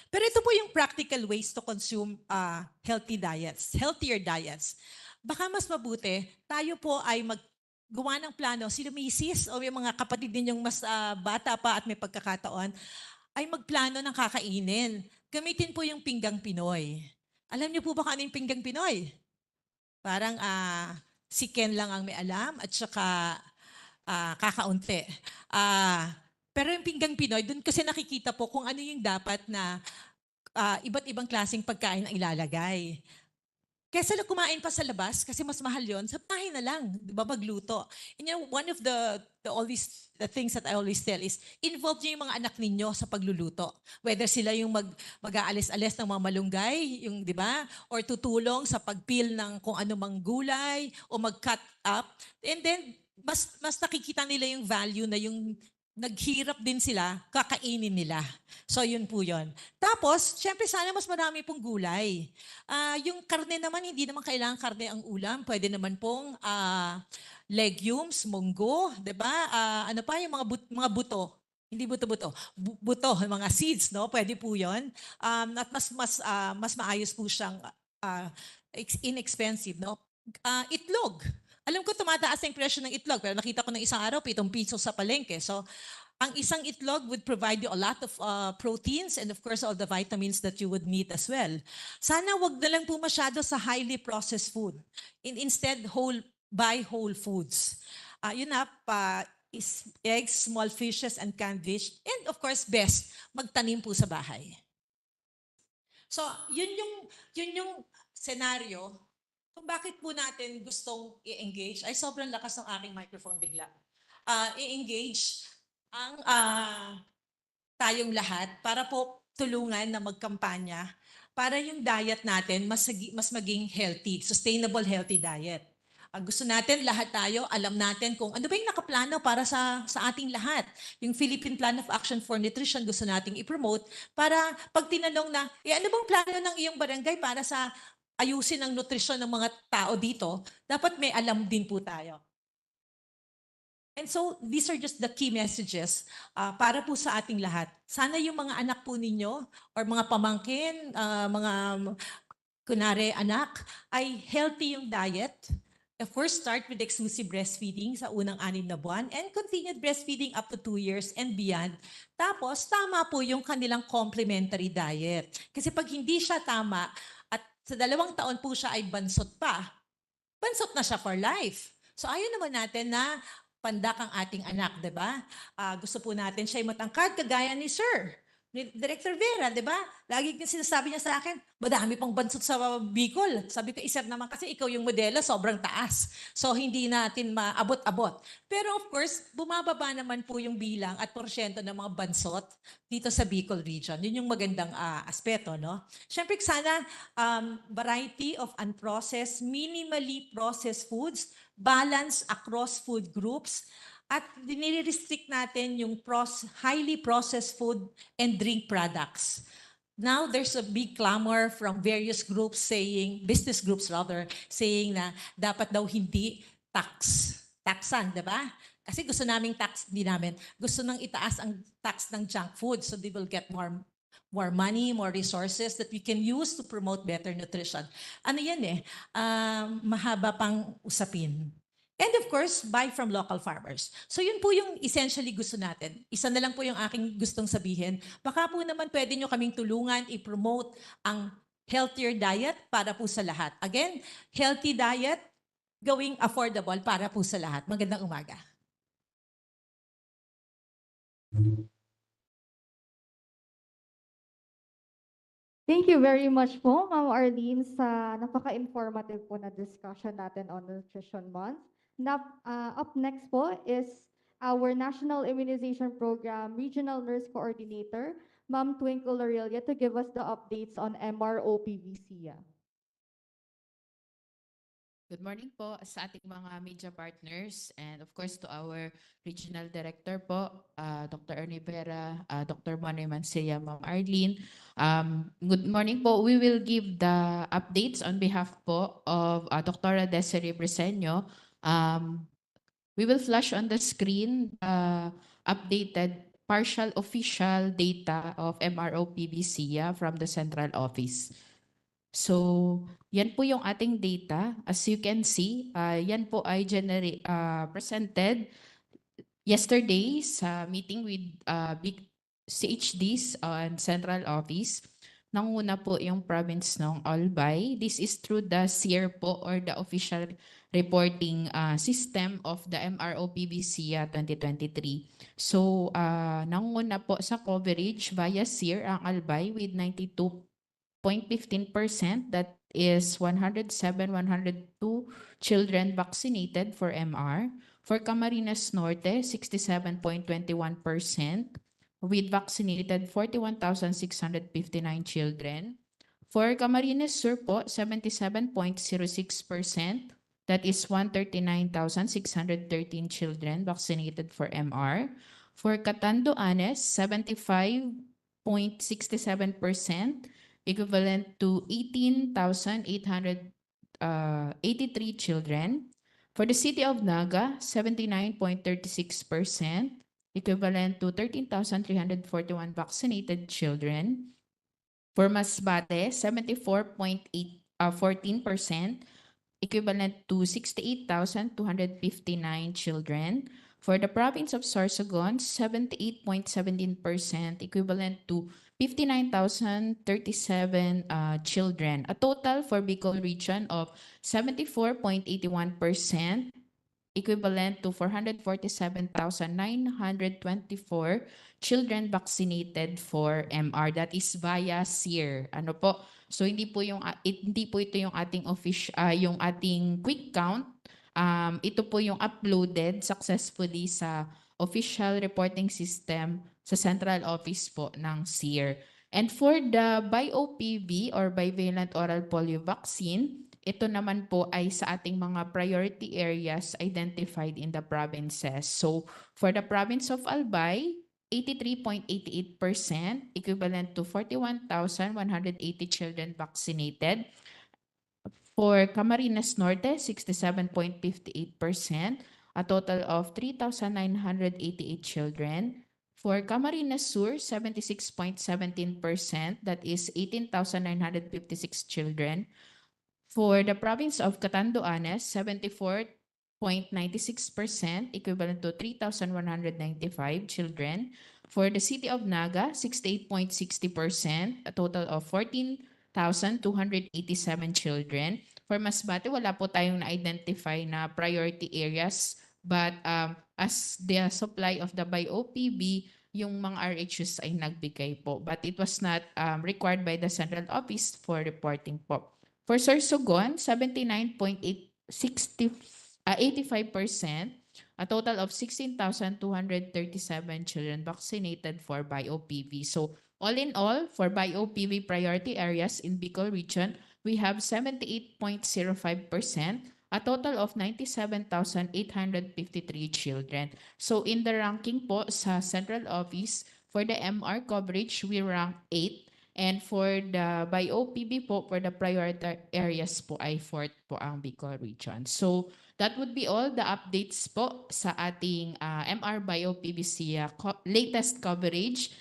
Pero ito po yung practical ways to consume healthier diets. Baka mas mabuti, tayo po ay gawa ng plano, si misis o yung mga kapatid ninyong mas bata pa at may pagkakataon, ay magplano ng kakainin. Gamitin po yung pinggang Pinoy. Alam niyo po ba kung ano yung pinggang Pinoy? Parang si Ken lang ang may alam at saka kakaunti. Pero yung pinggang Pinoy, dun kasi nakikita po kung ano yung dapat na iba't ibang klaseng pagkain ang ilalagay. Kesa kumain pa sa labas, kasi mas mahal yon, sa bahay na lang, di ba, magluto. And you know, one of the things that I always tell is, involve niyo yung mga anak ninyo sa pagluluto. Whether sila yung mag-aalis-alis ng mga malunggay, yung, di ba, or tutulong sa pagpil ng kung ano mang gulay, o mag-cut up. And then, mas nakikita nila yung value na yung naghirap din sila, kakainin nila. So, yun po yun. Tapos, syempre sana mas marami pong gulay. Yung karne naman, hindi naman kailangan karne ang ulam. Pwede naman pong legumes, munggo, diba? Ano pa, yung mga buto. Hindi buto-buto. Buto, mga seeds, no? Pwede po yun. At mas maayos po siyang inexpensive, no? Itlog. Alam ko tumataas ang presyo ng itlog, pero nakita ko ng isang araw, 7 piso sa palengke. So, ang isang itlog would provide you a lot of proteins and of course all the vitamins that you would need as well. Sana wag na lang po masyado sa highly processed food. Instead, buy whole foods. Yun na, is eggs, small fishes, and canned fish. And of course, best, magtanim po sa bahay. So, yun yung senaryo kung bakit po natin gustong i-engage. Ay, sobrang lakas ng aking microphone bigla. I-engage ang tayong lahat para po tulungan na magkampanya para yung diet natin mas maging healthy, sustainable healthy diet. Gusto natin lahat tayo, alam natin kung ano ba yung nakaplano para sa ating lahat. Yung Philippine Plan of Action for Nutrition gusto nating i-promote para pag tinanong na, ano bang plano ng iyong barangay para sa ayusin ang nutrisyon ng mga tao dito, dapat may alam din po tayo. And so, these are just the key messages para po sa ating lahat. Sana yung mga anak po ninyo or mga pamangkin, mga kunwari anak, ay healthy yung diet. Of course, start with exclusive breastfeeding sa unang 6 na buwan and continued breastfeeding up to 2 years and beyond. Tapos, tama po yung kanilang complementary diet. Kasi pag hindi siya tama, sa 2 taon po siya ay bansot pa. Bansot na siya for life. So ayaw naman natin na pandak ang ating anak, di ba? Gusto po natin siya ay matangkad kagaya ni Sir. ni Director Vera, di ba? Lagi niya sinasabi niya sa akin, madami pang bansot sa Bicol. Sabi ko, isip naman kasi ikaw yung modelo, sobrang taas. So, hindi natin maabot-abot. Pero of course, bumababa naman po yung bilang at porsyento ng mga bansot dito sa Bicol region. Yun yung magandang aspeto, no? Siyempre, sana variety of unprocessed, minimally processed foods, balance across food groups, at dinire-restrict natin yung highly processed food and drink products. Now, there's a big clamor from various groups saying, business groups rather, saying na dapat daw hindi taxan, di ba? Kasi gusto naming tax, hindi namin. Gusto nang itaas ang tax ng junk food so they will get more money, more resources that we can use to promote better nutrition. Ano yan mahaba pang usapin. And of course, buy from local farmers. So yun po yung essentially gusto natin. Isa na lang po yung aking gustong sabihin. Baka po naman pwede nyo kaming tulungan i-promote ang healthier diet para po sa lahat. Again, healthy diet, gawing affordable para po sa lahat. Magandang umaga. Thank you very much po, Ma'am Arlene, sa napaka-informative po na discussion natin on Nutrition Month. Up next po is our National Immunization Program Regional Nurse Coordinator, Ma'am Twinkle Lorelia, to give us the updates on MRO-PVC. Good morning po sa ating mga media partners and of course to our regional director po, Dr. Ernie Vera, Dr. Manoy Mansilla, Ma'am Arlene. Good morning po. We will give the updates on behalf po of Dr. Desiree Briseño. We will flash on the screen updated partial official data of MRO-PBC from the central office. So, yan po yung ating data. As you can see, yan po ay presented yesterday sa meeting with big CHDs and central office. Nanguna po yung province ng Albay. This is through the SEER po or the official reporting system of the MRO-PBC 2023. So, nanguna po sa coverage via SEER ang Albay with 92.15%, that is 102 children vaccinated for MR. For Camarines Norte, 67.21% with vaccinated 41,659 children. For Camarines Sur po, 77.06%, that is 139,613 children vaccinated for MR. For Catanduanes, 75.67%, equivalent to 18,883 children. For the city of Naga, 79.36%, equivalent to 13,341 vaccinated children. For Masbate, 74.14%, equivalent to 68,259 children. For the province of Sorsogon, 78.17%, equivalent to 59,037 children. A total for Bicol region of 74.81%, equivalent to 447,924 children vaccinated for MR. That is via SEER. Ano po? So hindi po ito yung ating yung ating quick count. Ito po yung uploaded successfully sa official reporting system sa central office po ng SEER. And for the BioPV or bivalent oral polio vaccine, ito naman po ay sa ating mga priority areas identified in the provinces. So for the province of Albay, 83.88%, equivalent to 41,180 children vaccinated. For Camarines Norte, 67.58%, a total of 3,988 children. For Camarines Sur, 76.17%, that is 18,956 children. For the province of Catanduanes, 74.96%, equivalent to 3,195 children. For the city of Naga, 68.60%, a total of 14,287 children. For Masbate, wala po tayong na-identify na priority areas, but as the supply of the BioPB yung mga RHUs ay nagbigay po. But it was not required by the central office for reporting po. For Sorsogon, 85%, a total of 16,237 children vaccinated for BioPV. So all in all, for BioPV priority areas in Bicol region, we have 78.05%, a total of 97,853 children. So in the ranking po sa central office, for the MR coverage, we rank 8. And for the BioPB po, for the priority areas po ay 4th po ang Bicol region. So that would be all the updates po sa ating MR BioPBC latest coverage,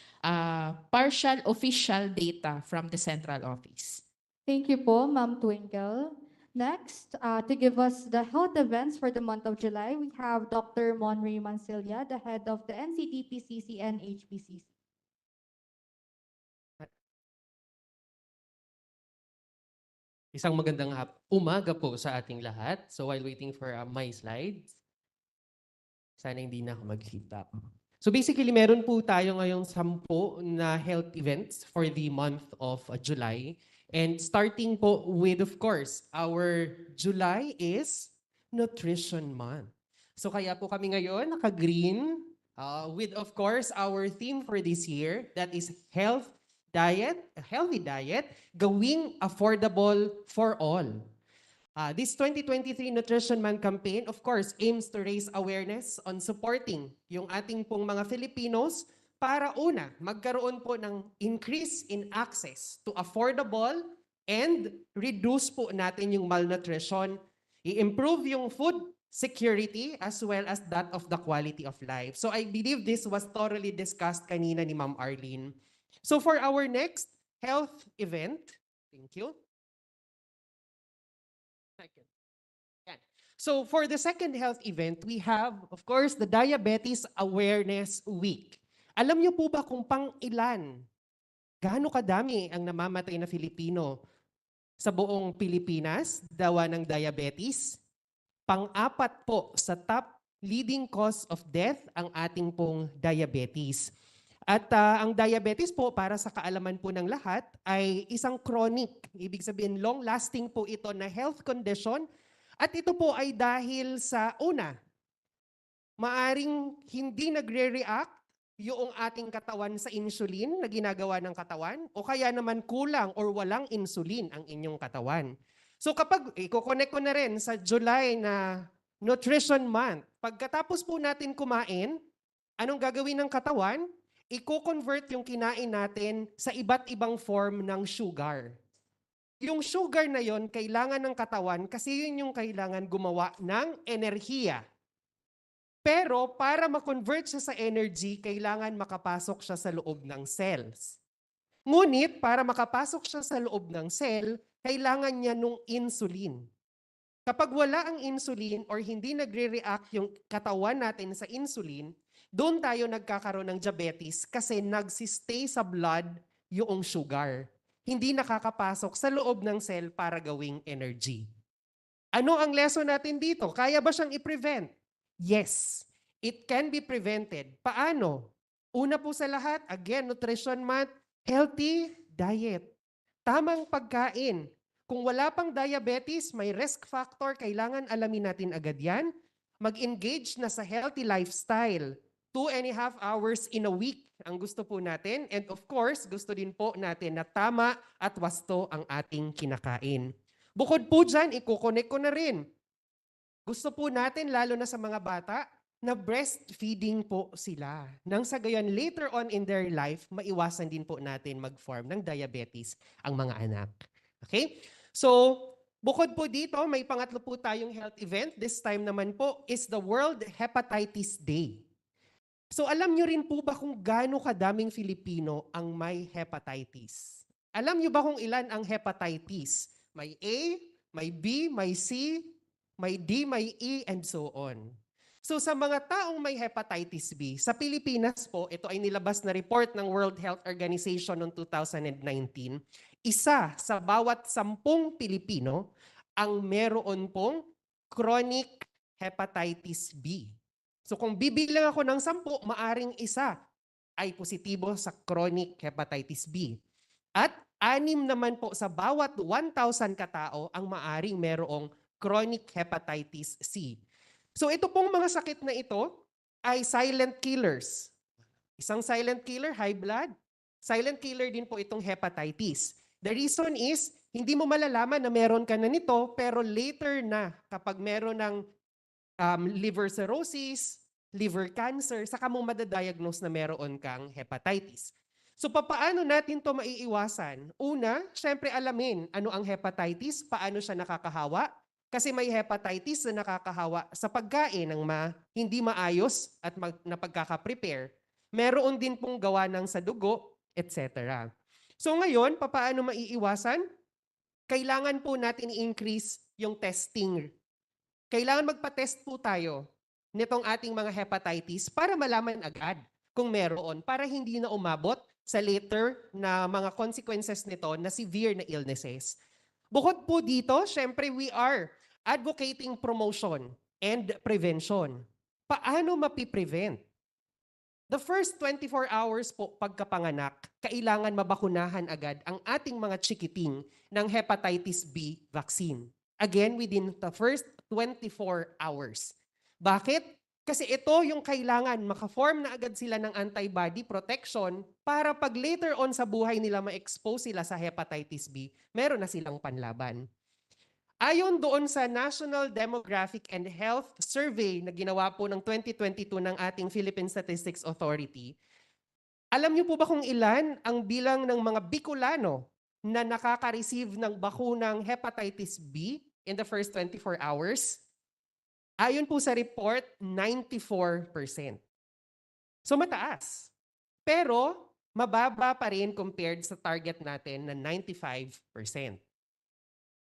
partial official data from the central office. Thank you po, Ma'am Twinkle. Next, to give us the health events for the month of July, we have Dr. Monray Mancilia, the head of the NCTPCC and HPCC. Isang magandang umaga po sa ating lahat. So while waiting for my slides, sana hindi na ako mag-flip top. So basically, meron po tayo ngayong 10 na health events for the month of July. And starting po with, of course, our July is Nutrition Month. So kaya po kami ngayon naka-green with, of course, our theme for this year, that is healthy diet, gawing affordable for all. This 2023 Nutrition Month campaign, of course, aims to raise awareness on supporting yung ating pong mga Filipinos para una, magkaroon po ng increase in access to affordable and reduce po natin yung malnutrition, i-improve yung food security as well as that of the quality of life. So I believe this was thoroughly discussed kanina ni Ma'am Arlene. So for our next health event, thank you. Yan. So for the second health event, we have, of course, the Diabetes Awareness Week. Alam niyo po ba kung pang ilan, gaano kadami ang namamatay na Filipino sa buong Pilipinas, dawa ng diabetes? Pang-apat po sa top leading cause of death ang ating pong diabetes. At ang diabetes po, para sa kaalaman po ng lahat, ay isang chronic, ibig sabihin long-lasting po ito na health condition. At ito po ay dahil sa una, maaring hindi nagre-react yung ating katawan sa insulin na ginagawa ng katawan, o kaya naman kulang or walang insulin ang inyong katawan. So kapag, i-connect ko na rin sa July na Nutrition Month, pagkatapos po natin kumain, anong gagawin ng katawan? I-convert yung kinain natin sa iba't ibang form ng sugar. Yung sugar na yon kailangan ng katawan kasi yun yung kailangan gumawa ng enerhiya. Pero para ma-convert siya sa energy, kailangan makapasok siya sa loob ng cells. Ngunit para makapasok siya sa loob ng cell, kailangan niya nung insulin. Kapag wala ang insulin or hindi nagre-react yung katawan natin sa insulin, doon tayo nagkakaroon ng diabetes kasi nagsistay sa blood yung sugar. Hindi nakakapasok sa loob ng cell para gawing energy. Ano ang lesson natin dito? Kaya ba siyang i-prevent? Yes, it can be prevented. Paano? Una po sa lahat, again, Nutrition Month, healthy diet. Tamang pagkain. Kung wala pang diabetes, may risk factor, kailangan alamin natin agad yan. Mag-engage na sa healthy lifestyle. 2.5 hours in a week ang gusto po natin. And of course, gusto din po natin na tama at wasto ang ating kinakain. Bukod po dyan, i-connect ko na rin. Gusto po natin, lalo na sa mga bata, na breastfeeding po sila. Nang sa gayon, later on in their life, maiwasan din po natin mag-form ng diabetes ang mga anak. Okay? So, bukod po dito, may pangatlo po tayong health event. This time naman po is the World Hepatitis Day. So alam nyo rin po ba kung gaano kadaming Filipino ang may hepatitis? Alam nyo ba kung ilan ang hepatitis? May A, may B, may C, may D, may E, and so on. So sa mga taong may hepatitis B, sa Pilipinas po, ito ay nilabas na report ng World Health Organization noong 2019, isa sa bawat 10 Pilipino ang meron pong chronic hepatitis B. So kung bibilang ako ng 10, maaring isa ay positibo sa chronic hepatitis B. At 6 naman po sa bawat 1,000 katao ang maaring merong chronic hepatitis C. So ito pong mga sakit na ito ay silent killers. Isang silent killer, high blood. Silent killer din po itong hepatitis. The reason is, hindi mo malalaman na meron ka na nito, pero later na kapag meron ng liver cirrhosis, liver cancer, saka mo madadiagnose na meron kang hepatitis. So papaano natin to maiiwasan? Una, syempre alamin ano ang hepatitis, paano siya nakakahawa. Kasi may hepatitis na nakakahawa sa pagkain ng hindi maayos at napagkaka-prepare. Meron din pong gawa ng sa dugo, etc. So ngayon, papaano maiiwasan? Kailangan po natin i-increase yung testing. Kailangan magpa-test po tayo nitong ating mga hepatitis para malaman agad kung meron, para hindi na umabot sa later na mga consequences nito na severe na illnesses. Bukod po dito, syempre we are advocating promotion and prevention. Paano mapiprevent? The first 24 hours po pagkapanganak, kailangan mabakunahan agad ang ating mga chikiting ng hepatitis B vaccine. Again, within the first 24 hours. Bakit? Kasi ito yung kailangan, maka-form na agad sila ng antibody protection para pag later on sa buhay nila ma-expose sila sa hepatitis B, meron na silang panlaban. Ayon doon sa National Demographic and Health Survey na ginawa po ng 2022 ng ating Philippine Statistics Authority, alam niyo po ba kung ilan ang bilang ng mga Bicolano na nakaka-receive ng bakunang hepatitis B in the first 24 hours? Ayon po sa report, 94%. So mataas. Pero mababa pa rin compared sa target natin na 95%.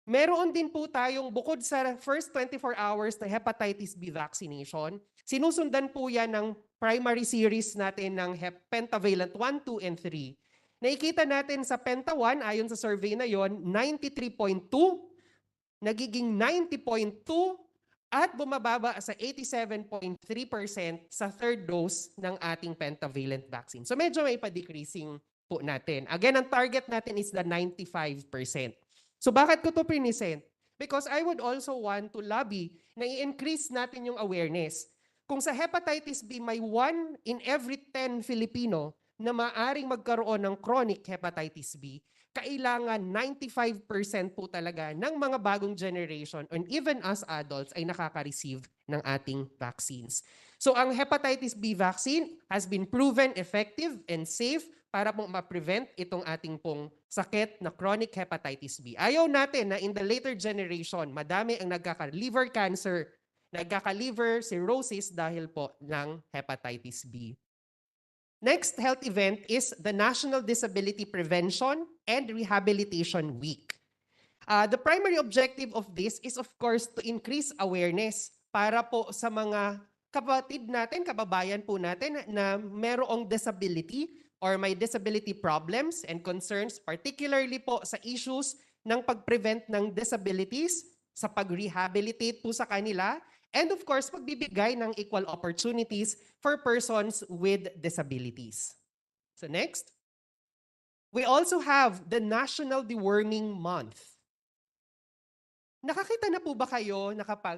Meron din po tayong bukod sa first 24 hours na hepatitis B vaccination, sinusundan po yan ng primary series natin ng pentavalent 1, 2, and 3. Nakikita natin sa Penta 1, ayon sa survey na yon, 93.2, nagiging 90.2, at bumababa sa 87.3% sa third dose ng ating pentavalent vaccine. So medyo may pa-decreasing po natin. Again, ang target natin is the 95%. So bakit ko to present? Because I would also want to lobby na i-increase natin yung awareness. Kung sa hepatitis B, may 1 in every 10 Filipino na maaring magkaroon ng chronic hepatitis B, kailangan 95% po talaga ng mga bagong generation and even as adults ay nakaka-receive ng ating vaccines. So ang hepatitis B vaccine has been proven effective and safe para pong ma-prevent itong ating pong sakit na chronic hepatitis B. Ayaw natin na in the later generation, madami ang nagkaka-liver cancer, nagkaka-liver cirrhosis dahil po ng hepatitis B. Next health event is the National Disability Prevention and Rehabilitation Week. The primary objective of this is of course to increase awareness para po sa mga kapatid natin, kababayan po natin na merong disability or may disability problems and concerns, particularly po sa issues ng pag-prevent ng disabilities, sa pag-rehabilitate po sa kanila, and of course, pagbibigay ng equal opportunities for persons with disabilities. So next, we also have the National Deworming Month. Nakakita na po ba kayo,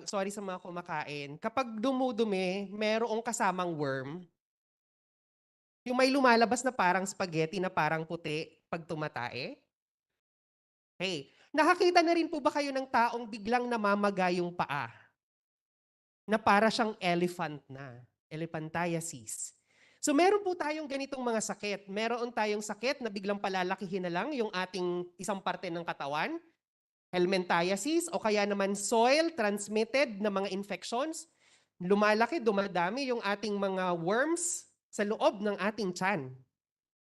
sorry sa mga kumakain, kapag dumudumi, merong kasamang worm? Yung may lumalabas na parang spaghetti na parang puti pag tumatae? Hey, nakakita na rin po ba kayo ng taong biglang namamaga yung paa? Na para siyang elephant na, elephantiasis. So meron po tayong ganitong mga sakit. Meron tayong sakit na biglang palalakihin na lang yung ating isang parte ng katawan, helminthiasis, o kaya naman soil-transmitted na mga infections. Lumalaki, dumadami yung ating mga worms sa loob ng ating tiyan.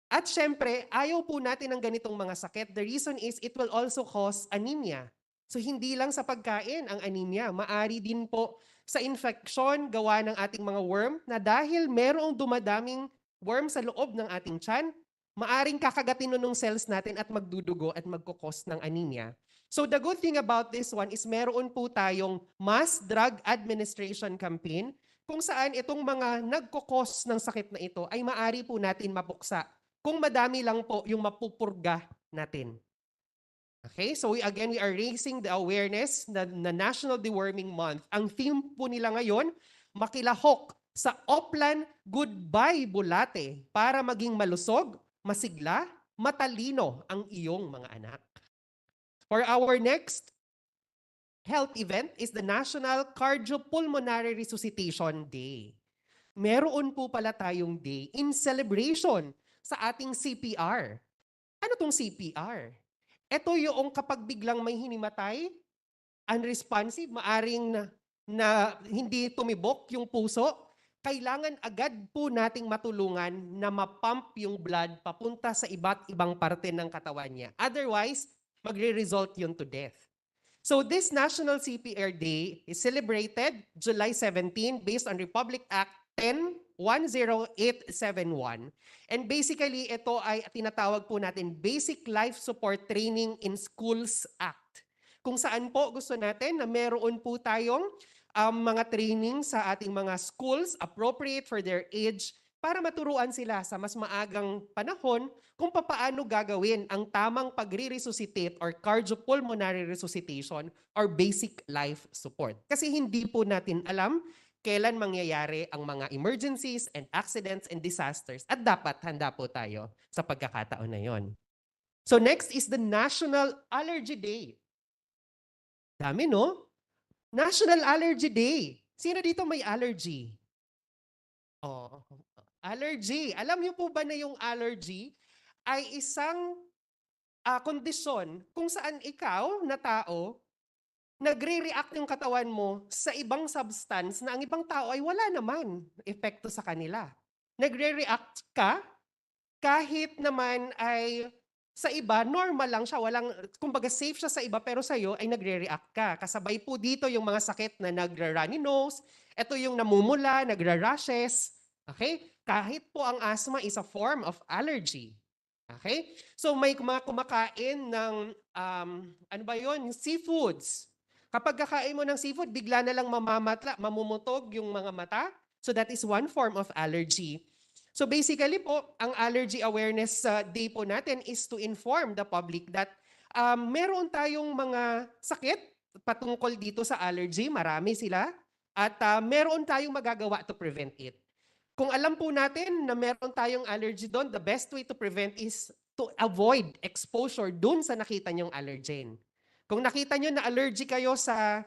At syempre, ayaw po natin ng ganitong mga sakit. The reason is it will also cause anemia. So hindi lang sa pagkain ang anemia, maari din po sa infection gawa ng ating mga worm na dahil merong dumadaming worm sa loob ng ating tiyan, maaring kakagatin ng cells natin at magdudugo at magkukos ng anemia. So the good thing about this one is meron po tayong mass drug administration campaign kung saan itong mga nagkokos ng sakit na ito ay maari po natin mapuksa kung madami lang po yung mapupurga natin. Okay, so we are raising the awareness na National Deworming Month. Ang theme po nila ngayon, makilahok sa Oplan Goodbye Bulate para maging malusog, masigla, matalino ang iyong mga anak. For our next health event is the National Cardiopulmonary Resuscitation Day. Meron po pala tayong day in celebration sa ating CPR. Ano tong CPR? Ito yung kapag biglang may hinimatay, unresponsive, maaring na hindi tumibok yung puso, kailangan agad po nating matulungan na mapump yung blood papunta sa iba't ibang parte ng katawan niya. Otherwise, magre-result yun to death. So this National CPR Day is celebrated July 17 based on Republic Act 10-10871. And basically, ito ay tinatawag po natin Basic Life Support Training in Schools Act. Kung saan po gusto natin na meron po tayong mga training sa ating mga schools appropriate for their age para maturuan sila sa mas maagang panahon kung paano gagawin ang tamang pagre-resuscitate or cardiopulmonary resuscitation or basic life support. Kasi hindi po natin alam kailan mangyayari ang mga emergencies and accidents and disasters at dapat handa po tayo sa pagkakataon na yon. So next is the National Allergy Day. Dami, no? National Allergy Day. Sino dito may allergy? Oh, allergy. Alam niyo po ba na yung allergy ay isang kondisyon kung saan ikaw na tao nagre-react yung katawan mo sa ibang substance na ang ibang tao ay wala naman epekto sa kanila. Nagre-react ka kahit naman ay sa iba, normal lang siya. Walang, kumbaga safe siya sa iba pero sa iyo ay nagre-react ka. Kasabay po dito yung mga sakit na nagra-runny nose, ito yung namumula, nagra-rashes. Okay? Kahit po ang asthma is a form of allergy. Okay? So may mga kumakain ng, ano ba yun? Seafoods. Kapag kakain mo ng seafood, bigla na lang mamamatla, mamumutog yung mga mata. So that is one form of allergy. So basically po, ang Allergy Awareness Day po natin is to inform the public that meron tayong mga sakit patungkol dito sa allergy, marami sila, at meron tayong magagawa to prevent it. Kung alam po natin na meron tayong allergy doon, the best way to prevent is to avoid exposure doon sa nakita niyong allergen. Kung nakita nyo na allergy kayo sa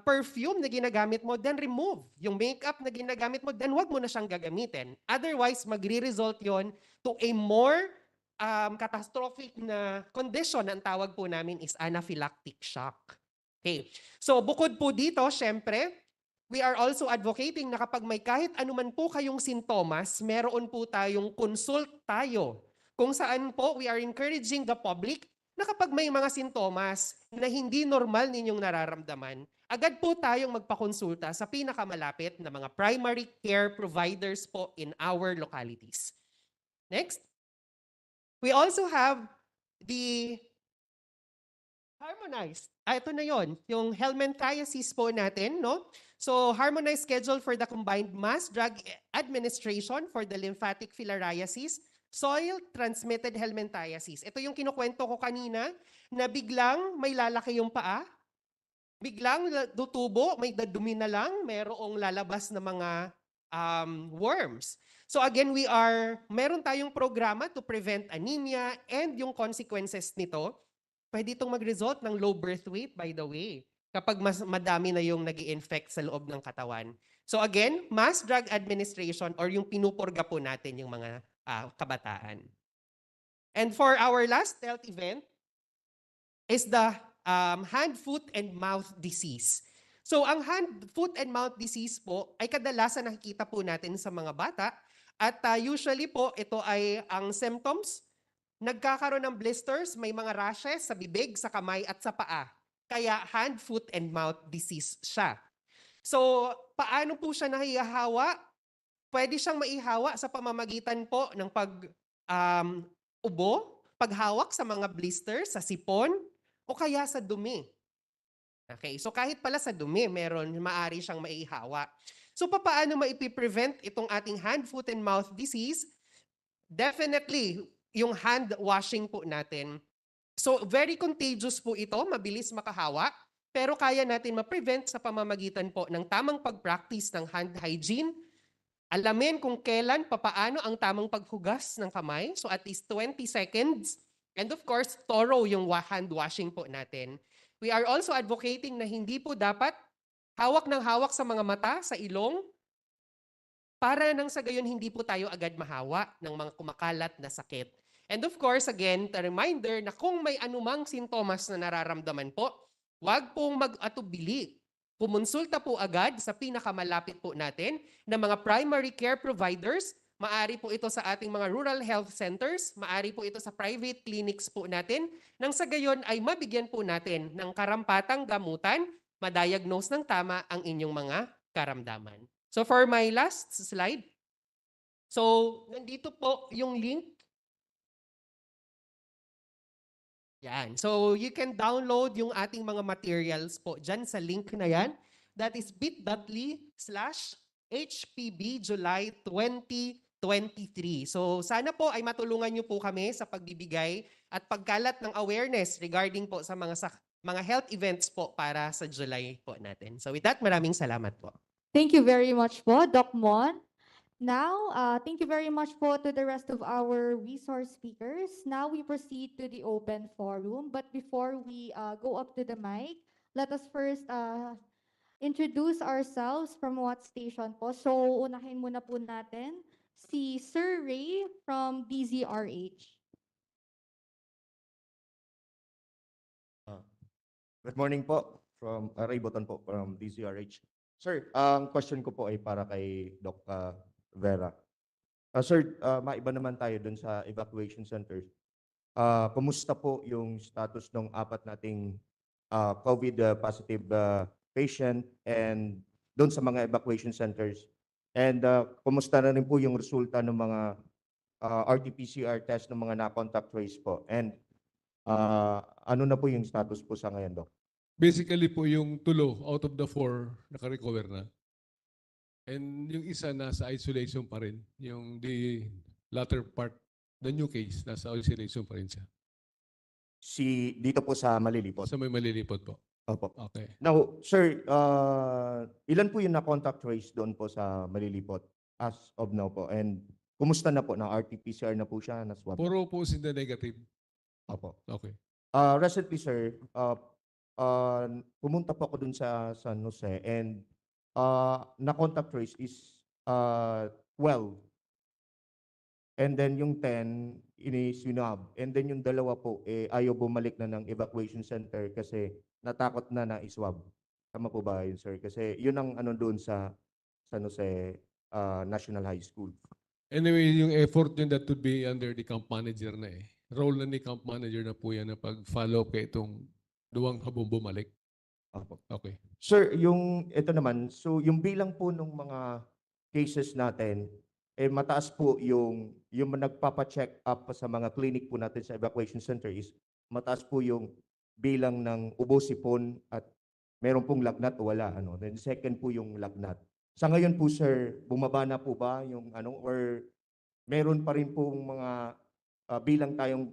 perfume na ginagamit mo, then remove. Yung makeup na ginagamit mo, then wag mo na siyang gagamitin. Otherwise, magre-result yon to a more catastrophic na condition. Ang tawag po namin is anaphylactic shock. Okay. So bukod po dito, syempre, we are also advocating na kapag may kahit anuman po kayong sintomas, meron po tayong consult tayo. Kung saan po, we are encouraging the public na kapag may mga sintomas na hindi normal ninyong nararamdaman, agad po tayong magpakonsulta sa pinakamalapit na mga primary care providers po in our localities. Next. We also have the harmonized. Ito na yon, yung helminthiasis po natin, no? So, harmonized schedule for the combined mass drug administration for the lymphatic filariasis, soil-transmitted helminthiasis. Ito yung kinukwento ko kanina na biglang may lalaki yung paa, biglang tutubo, may dadumi na lang, merong lalabas na mga worms. So again, meron tayong programa to prevent anemia and yung consequences nito, pwede itong mag-result ng low birth weight, by the way, kapag mas madami na yung nag-i-infect sa loob ng katawan. So again, mass drug administration or yung pinupurga po natin yung mga kabataan. And for our last health event is the hand, foot, and mouth disease. So ang hand, foot, and mouth disease po ay kadalasan nakikita po natin sa mga bata at usually po ito ay ang symptoms, nagkakaroon ng blisters, may mga rashes sa bibig, sa kamay at sa paa. Kaya hand, foot, and mouth disease siya. So paano po siya nahihahawa? Pwede siyang maihawa sa pamamagitan po ng ubo, paghawak sa mga blisters, sa sipon, o kaya sa dumi. Okay, so kahit pala sa dumi, maari siyang maihawa. So papaano maipiprevent itong ating hand, foot, and mouth disease? Definitely, yung hand washing po natin. So very contagious po ito, mabilis makahawa, pero kaya natin ma-prevent sa pamamagitan po ng tamang pag-practice ng hand hygiene. Alamin kung kailan, papaano ang tamang paghugas ng kamay. So at least 20 seconds. And of course, thorough yung hand washing po natin. We are also advocating na hindi po dapat hawak ng hawak sa mga mata, sa ilong, para nang sa gayon hindi po tayo agad mahawa ng mga kumakalat na sakit. And of course, again, a reminder na kung may anumang sintomas na nararamdaman po, huwag pong mag-atubili. Kumonsulta po agad sa pinakamalapit po natin na mga primary care providers. Maari po ito sa ating mga rural health centers, maari po ito sa private clinics po natin, nang sa gayon ay mabigyan po natin ng karampatang gamutan, ma-diagnose ng tama ang inyong mga karamdaman. So for my last slide, so nandito po yung link. Yan. So you can download yung ating mga materials po dyan sa link na yan. That is bit.ly/HPB July 2023. So sana po ay matulungan niyo po kami sa pagbibigay at pagkalat ng awareness regarding po sa mga health events po para sa July po natin. So with that, maraming salamat po. Thank you very much po, Doc Mon. Now, thank you very much po to the rest of our resource speakers. Now we proceed to the open forum. But before we go up to the mic, let us first introduce ourselves from what station po. So, unahin muna po natin si Sir Ray from DZRH. Good morning po from Ray Boton po from DZRH. Sir, ang question ko po ay para kay Doc Vera. Sir, maiba naman tayo dun sa evacuation centers. Kumusta po yung status ng 4 nating COVID positive patient and doon sa mga evacuation centers? And kumusta na rin po yung resulta ng mga RT-PCR test ng mga na-contact trace po? And ano na po yung status po sa ngayon, Doc? Basically po yung tulo out of the 4 naka-recover na. And yung isa nasa isolation pa rin. Yung the latter part, the new case, nasa isolation pa rin siya. Dito po sa Malilipot? Sa may Malilipot po. Opo. Okay. Now, sir, ilan po yung na-contact trace doon po sa Malilipot as of now po? And kumusta na po? Na RT-PCR na po siya? Na swab? Puro po in the negative. Opo. Okay. Recently, sir, pumunta po ako dun sa San Jose and na-contact trace is 12. And then yung 10, ini-swab. And then yung 2 po, ayaw bumalik na ng evacuation center kasi natakot na iswab. Tama po ba yun, sir? Kasi yun ang ano doon sa San Jose National High School. Anyway, yung effort yun that would be under the camp manager na eh. Role na ni camp manager na po yan na pag-follow up kay itong duwang habong bumalik. Opo. Okay. Sir, ito naman, so yung bilang po ng mga cases natin, mataas po yung nagpapa-check up sa mga clinic po natin sa evacuation center is mataas po yung bilang ng ubo, sipon at meron pong lagnat o wala. Then second po yung lagnat. Sa ngayon po, sir, bumaba na po ba yung or meron pa rin pong mga bilang tayong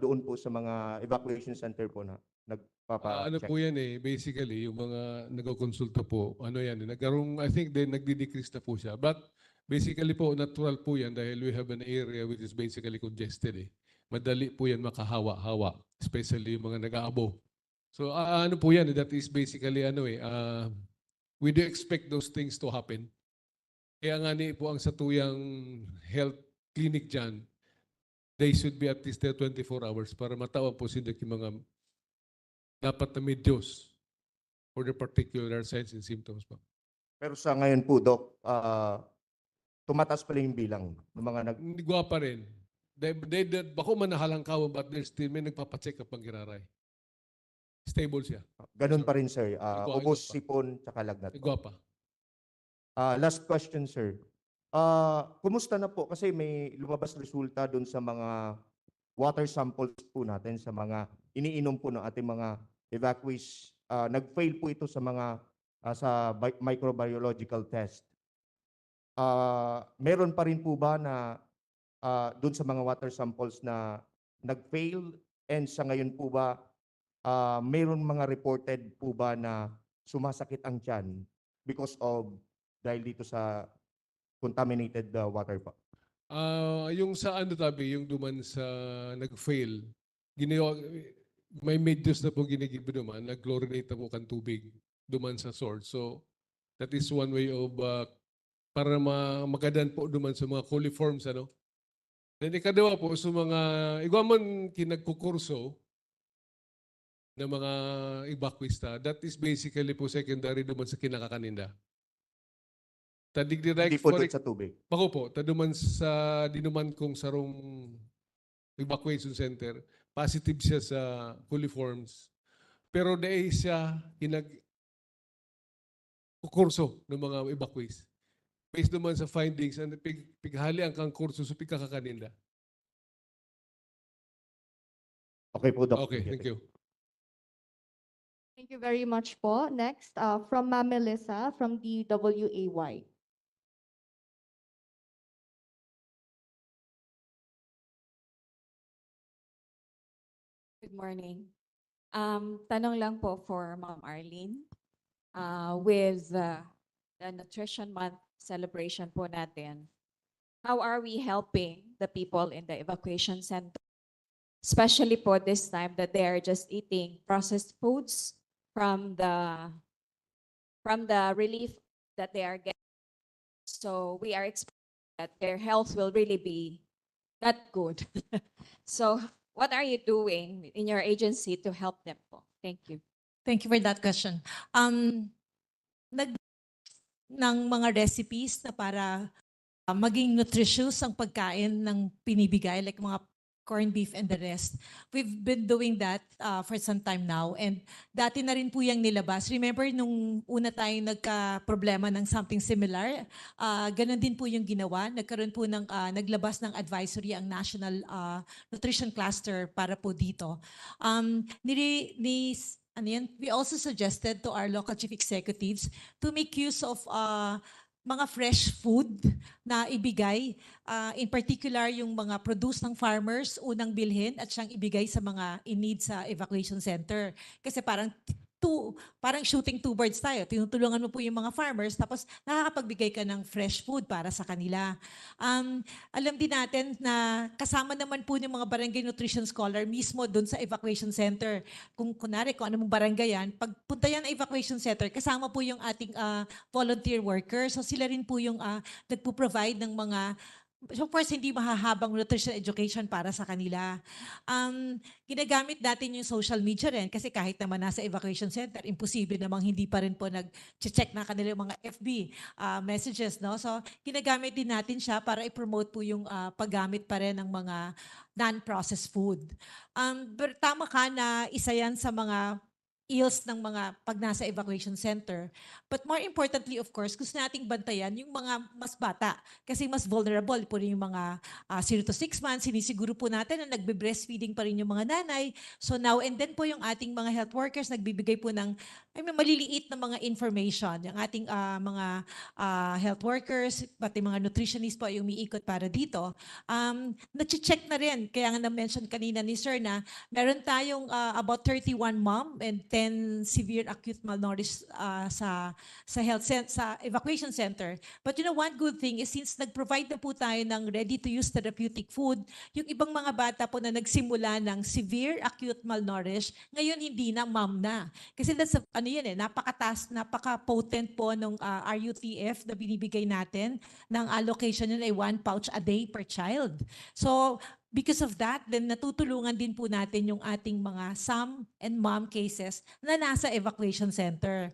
doon po sa mga evacuation center po na nagpapa-check? Ano po yan eh, basically, yung mga nagkokonsulta po, ano yan, I think nagdi-decrease na po siya. But basically po, natural po yan dahil we have an area which is basically congested eh. Madali po yan makahawa-hawa, especially yung mga nag-aabo. So ano po yan, that is basically we do expect those things to happen. Kaya nga ni po ang satuyang health clinic dyan, they should be at least there 24 hours para matawag po sila yung mga dapat na medyos for the particular signs and symptoms po. Pero sa ngayon po, Doc, tumataas pala yung bilang ng mga Hindi pa rin. Bako man nahalangkawan but there's still may nagpapacheck up ang giraray. Stable siya. Ganun pa rin, sir. Igwa Ubos, pa. sipon, tsaka lagnat. Igwa pa. Last question, sir. Kumusta na po? Kasi may lumabas resulta doon sa mga water samples po natin, sa mga iniinom po ng ating mga evacuees. Nag-fail po ito sa mga sa microbiological test. meron pa rin po ba na doon sa mga water samples na nag-fail, and sa ngayon po ba meron mga reported po ba na sumasakit ang tiyan because of dahil dito sa contaminated water po? Yung sa ano tabi, yung duman sa nag-fail, ginawa, may medyos na po ginigibo naman, nag-chlorinate na po kan tubig duman sa source. So, that is one way of para magadan po duman sa mga coliforms, ano? Then ikadawa po sa mga, igwaman kinagkukurso ng mga evacuista, that is basically po secondary duman sa kinakakaninda. Tadig direct Hindi po for doon sa tubig. Bako po, taduman sa dinuman kong sarong evacuation center, positive siya sa coliforms. Pero dahil siya kukurso ng mga evacuees. Based naman sa findings, and pighali ang kang kurso sa pigkakakaninda. Okay po, Doc. Okay, thank you. Thank you very much po. Next, from Ma'am Melissa from the WAY. Good morning. Tanong lang po for Ma'am Arlene. With the Nutrition Month celebration po natin, how are we helping the people in the evacuation center? Especially po this time that they are just eating processed foods from the relief that they are getting. So we are expecting that their health will really be not good. So what are you doing in your agency to help them po? Thank you. Thank you for that question. Ng mga recipes na para maging nutritious ang pagkain ng pinibigay, like mga corned beef and the rest. We've been doing that for some time now, and dati na rin po yung nilabas. Remember nung una tayong nagka-problema ng something similar, ganun din po yung ginawa. Nagkaroon po ng naglabas ng advisory ang National Nutrition Cluster para po dito. We also suggested to our local chief executives to make use of mga fresh food na ibigay, in particular yung mga produce ng farmers, unang bilhin at siyang ibigay sa mga in need sa evacuation center. Kasi parang shooting two birds tayo. Tinutulungan mo po yung mga farmers, tapos nakakapagbigay ka ng fresh food para sa kanila. Alam din natin na kasama naman po yung mga barangay nutrition scholar mismo doon sa evacuation center. Kung kunwari, kung anong barangay yan, pag punta yan ang evacuation center, kasama po yung ating volunteer workers. So sila rin po yung nagpo-provide ng mga, of course, hindi mahahabang nutrition education para sa kanila. Ginagamit natin yung social media rin kasi kahit naman nasa evacuation center, imposible namang hindi pa rin po nag-check na kanilang mga FB messages. No? So, ginagamit din natin siya para i-promote po yung paggamit pa rin ng mga non-processed food. Pero tama ka na isa yan sa mga ills ng mga pag nasa evacuation center. But more importantly, of course, gusto nating bantayan yung mga mas bata kasi mas vulnerable po rin yung mga 0 to 6 months. Sinisiguro po natin na nagbe-breastfeeding pa rin yung mga nanay. So now and then po yung ating mga health workers nagbibigay po ng maliliit na mga information. Yung ating mga health workers, pati mga nutritionists po yung umiikot para dito. Na-check na rin. Kaya nga na-mention kanina ni Sir na meron tayong about 31 mom and 10 severe acute malnourished sa evacuation center. But you know, one good thing is since nag-provide na po tayo ng ready-to-use therapeutic food, yung ibang mga bata po na nagsimula ng severe acute malnourished, ngayon hindi na, mom na. Kasi that's napaka-potent po ng RUTF na binibigay natin ng allocation yun ay 1 pouch a day per child. So, because of that, then natutulungan din po natin yung ating mga SAM and MOM cases na nasa evacuation center.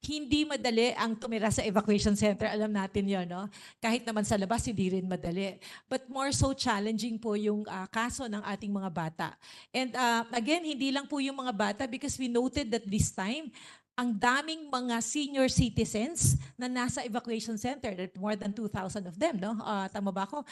Hindi madali ang tumira sa evacuation center, alam natin yun, no? Kahit naman sa labas, hindi rin madali. But more so challenging po yung kaso ng ating mga bata. And again, hindi lang po yung mga bata because we noted that this time, ang daming mga senior citizens na nasa evacuation center. There are more than 2,000 of them, no? Tama ba ako?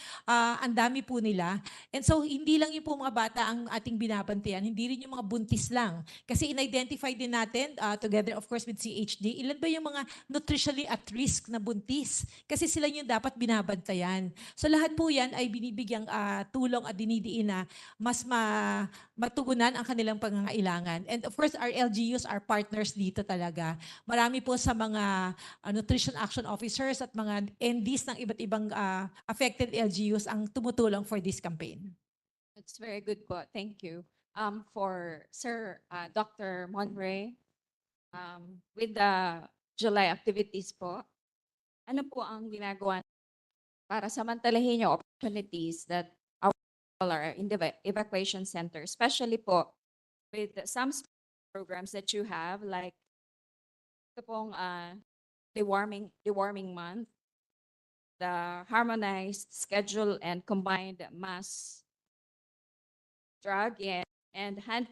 Ang dami po nila. And so, hindi lang yung po mga bata ang ating binabantayan, hindi rin yung mga buntis lang. Kasi in-identify din natin, together of course with CHD, ilan ba yung mga nutritionally at risk na buntis? Kasi sila yung dapat binabantayan. So lahat po yan ay binibigyang tulong at dinidiin na mas matugunan ang kanilang pangangailangan. And of course, our LGUs are partners dito talaga. Marami po sa mga nutrition action officers at mga NDs ng iba't ibang affected LGUs ang tumutulong for this campaign. That's very good po. Thank you. For Sir Dr. Monre, with the July activities po, ano po ang ginagawa para samantalahin yung opportunities that our people are in the evacuation center, especially po with some programs that you have, like ito pong deworming month, the harmonized schedule and combined mass drug and hand,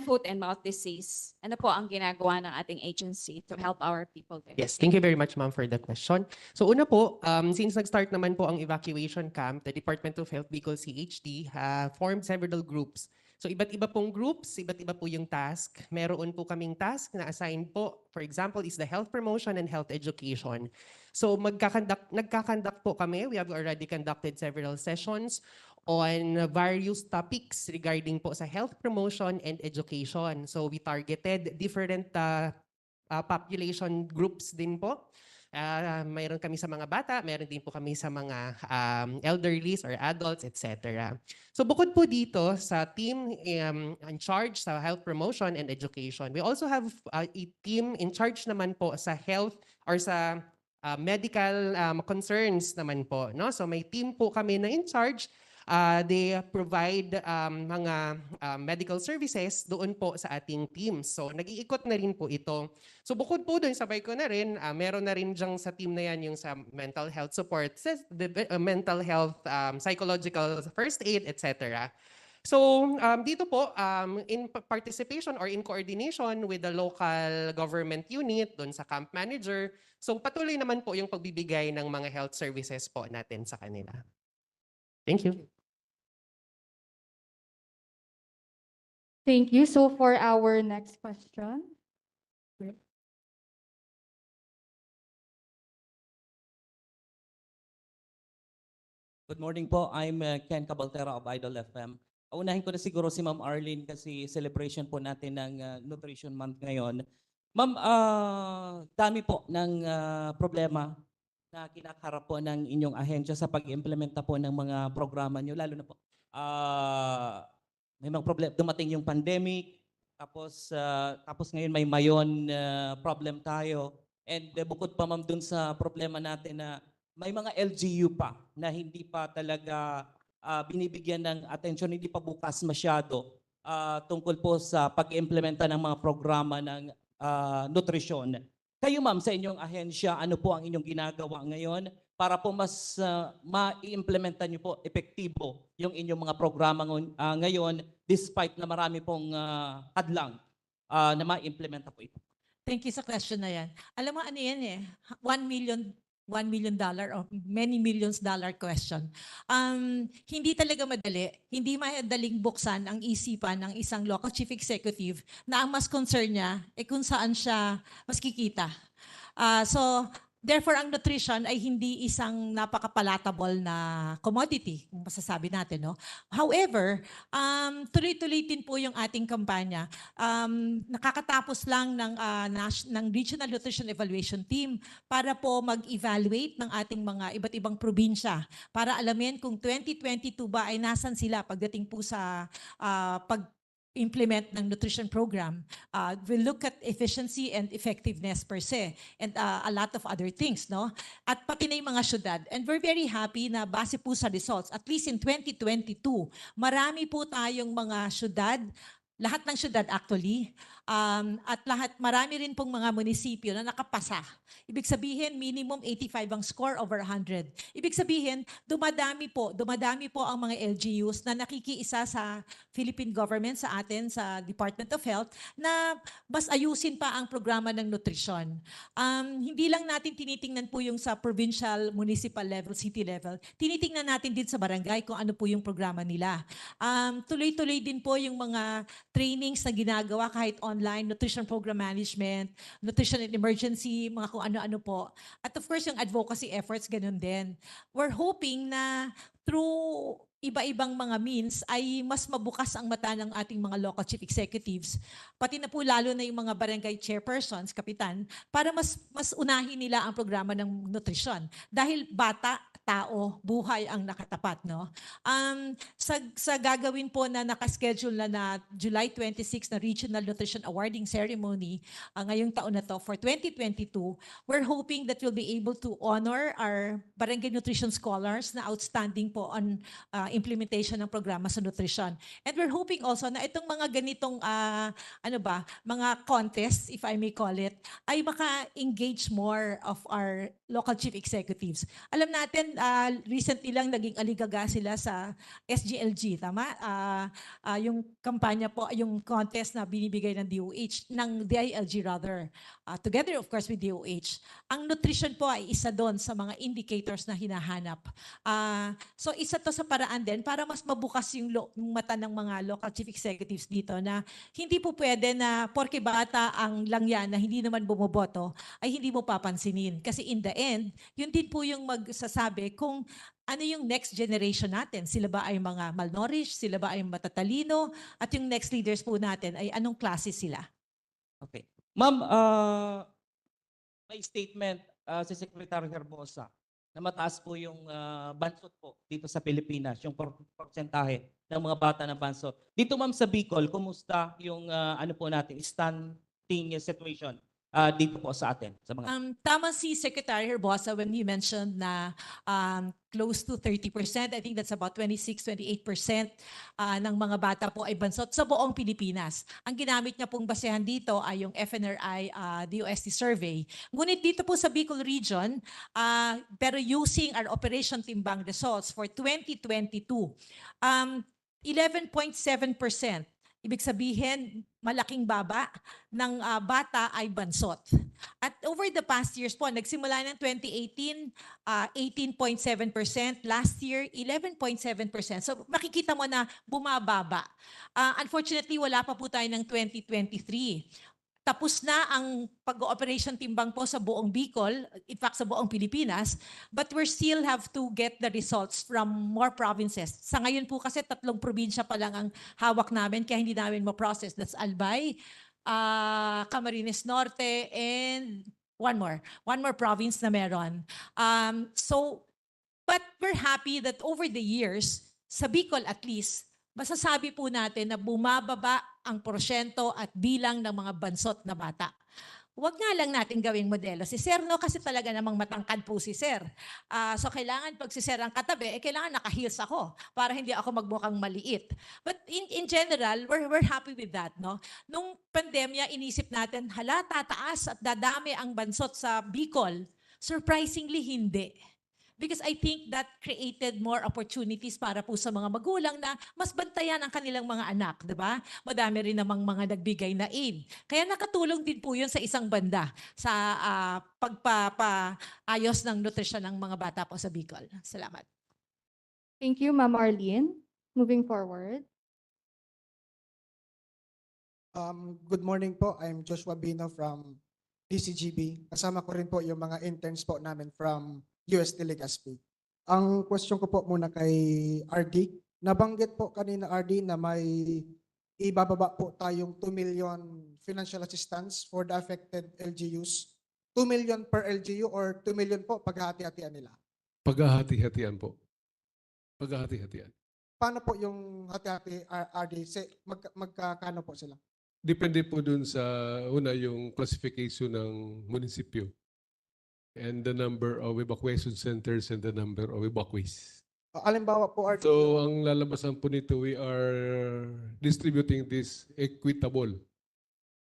foot, and mouth disease. Ano po ang ginagawa ng ating agency to help our people there? Yes, thank you very much, ma'am, for the question. So una po, since nag-start naman po ang evacuation camp, the Department of Health Bicol CHD formed several groups. So iba't iba pong groups, iba't iba po yung task. Meron po kaming task na assign po, for example, is the health promotion and health education. So nagkakandak po kami. We have already conducted several sessions on various topics regarding po sa health promotion and education. So we targeted different population groups din po. Mayroon kami sa mga bata, mayroon din po kami sa mga elderlies or adults, etc. So bukod po dito sa team in charge sa health promotion and education, we also have a team in charge naman po sa health or sa medical concerns naman po. No? So may team po kami na in charge. They provide mga medical services doon po sa ating teams. So nag-iikot na rin po ito. So bukod po doon, sabay ko na rin, meron na rin dyan sa team na yan yung sa mental health support, mental health, psychological first aid, etc. So dito po, in participation or in coordination with the local government unit, doon sa camp manager, so patuloy naman po yung pagbibigay ng mga health services po natin sa kanila. Thank you. Thank you. So for our next question. Good morning po. I'm Ken Cabaltera of Idol FM. Unahin ko na siguro si Ma'am Arlene kasi celebration po natin ng Nutrition Month ngayon. Ma'am, dami po ng problema na kinakaharap po ng inyong ahensya sa pag-implementa po ng mga programa nyo, lalo na po may mga problem, dumating yung pandemic, tapos ngayon may mayon problem tayo, and bukod pa ma'am dun sa problema natin na may mga LGU pa na hindi pa talaga binibigyan ng atensyon, hindi pa bukas masyado tungkol po sa pag-implementa ng mga programa ng nutrisyon. Kayo ma'am, sa inyong ahensya, ano po ang inyong ginagawa ngayon para po mas ma-implementa nyo po epektibo yung inyong mga programa ngayon despite na marami pong hadlang na ma-implementa po ito? Thank you sa question na yan. Alam mo ano yan eh, $1 million or many millions dollar question. Hindi talaga madali, hindi madaling buksan ang isipan ng isang local chief executive na ang mas concern niya ay kung saan siya mas kikita. So therefore, ang nutrition ay hindi isang napaka-palatable na commodity, kung masasabi natin. No? However, tuloy-tuloy din po yung ating kampanya. Nakakatapos lang ng Regional Nutrition Evaluation Team para po mag-evaluate ng ating mga iba't ibang probinsya para alamin kung 2022 ba ay nasan sila pagdating po sa implement ng nutrition program. We'll look at efficiency and effectiveness per se and a lot of other things, no? At pati na yung mga syudad. And we're very happy na base po sa results, at least in 2022, marami po tayong mga syudad lahat ng syudad actually, at marami rin pong mga munisipyo na nakapasa. Ibig sabihin, minimum 85 ang score over 100. Ibig sabihin, dumadami po ang mga LGUs na nakikiisa sa Philippine government, sa atin, sa Department of Health, na mas ayusin pa ang programa ng nutrisyon. Hindi lang natin tinitingnan po yung sa provincial, municipal level, city level. Tinitingnan natin din sa barangay kung ano po yung programa nila. Tuloy-tuloy din po yung mga trainings na ginagawa kahit online, nutrition program management, nutrition and emergency, mga kung ano-ano po. At of course, yung advocacy efforts, ganun din. We're hoping na through iba-ibang mga means ay mas mabukas ang mata ng ating mga local chief executives, pati na po lalo na yung mga barangay chairpersons, kapitan, para mas unahin nila ang programa ng nutrisyon. Dahil bata, tao, buhay ang nakatapat, no? Sa gagawin po na nakaschedule na July 26 na Regional Nutrition Awarding Ceremony ngayong taon na to for 2022, we're hoping that we'll be able to honor our barangay nutrition scholars na outstanding po on implementation ng programa sa nutrition. And we're hoping also na itong mga ganitong mga contests, if I may call it, ay maka-engage more of our local chief executives. Alam natin, recently lang naging aligaga sila sa SGLG, tama? Yung kampanya po, yung contest na binibigay ng DOH, ng DILG rather, together of course with DOH. Ang nutrition po ay isa doon sa mga indicators na hinahanap. So isa to sa paraan din para mas mabukas yung mata ng mga local chief executives dito na hindi po pwede na porke bata ang langyan na hindi naman bumoboto ay hindi mo papansinin. Kasi in the end, yun din po yung magsasabi kung ano yung next generation natin. Sila ba ay mga malnourished? Sila ba ay matatalino? At yung next leaders po natin ay anong klase sila? Okay. Ma'am, may statement si Secretary Herbosa na mataas po yung bansot po dito sa Pilipinas, yung porcentahe ng mga bata na bansot. Dito ma'am sa Bicol, kumusta yung ano po natin, stunting situation dito po sa atin? Sa mga... Tama si Secretary Herbosa when he mentioned na close to 30%, I think that's about 26-28% ng mga bata po ay bansot sa buong Pilipinas. Ang ginamit niya pong basehan dito ay yung FNRI DOST survey. Ngunit dito po sa Bicol region, pero using our Operation Timbang results for 2022, 11.7%. Ibig sabihin, malaking baba ng bata ay bansot. At over the past years po, nagsimula ng 2018, 18.7%. Last year, 11.7%. So makikita mo na bumababa. Unfortunately, wala pa po tayo ng 2023. Tapos na ang pag-operation timbang po sa buong Bicol, in fact sa buong Pilipinas, but we still have to get the results from more provinces. Sa ngayon po kasi 3 probinsya pa lang ang hawak namin kaya hindi namin ma-process. That's Albay, Camarines Norte, and one more province na meron. But we're happy that over the years, sa Bicol at least, masasabi po natin na bumababa ang porsyento at bilang ng mga bansot na bata. Huwag nga lang natin gawing modelo si Sir, no? Kasi talaga namang matangkad po si Sir. So kailangan pag si Sir ang katabi, kailangan naka-heels ako para hindi ako magmukhang maliit. But in general, we're happy with that, no? Nung pandemya, inisip natin, hala, tataas at dadami ang bansot sa Bicol. Surprisingly, hindi. Because I think that created more opportunities para po sa mga magulang na mas bantayan ang kanilang mga anak, di ba? Madami rin namang mga nagbigay na aid. Kaya nakatulong din po yun sa isang banda sa pagpapaayos ng nutrisyon ng mga bata po sa Bicol. Salamat. Thank you, Ma'am Arlene. Moving forward. Good morning po. I'm Joshua Bino from DCGB. Kasama ko rin po yung mga interns po namin from UST Legazpi. Ang question ko po muna kay RD. Nabanggit po kanina RD na may ibababa po tayong 2 million financial assistance for the affected LGUs. 2 million per LGU or 2 million po paghahati-hatian nila? Paghahati-hatian po. Paghahati-hatian. Paano po yung hati-hati RD? Magkakano po sila? Depende po dun sa una yung classification ng munisipyo and the number of evacuation centers and the number of evacuees. Alimbawa po, RD, So ang lalabasan po nito, we are distributing this equitable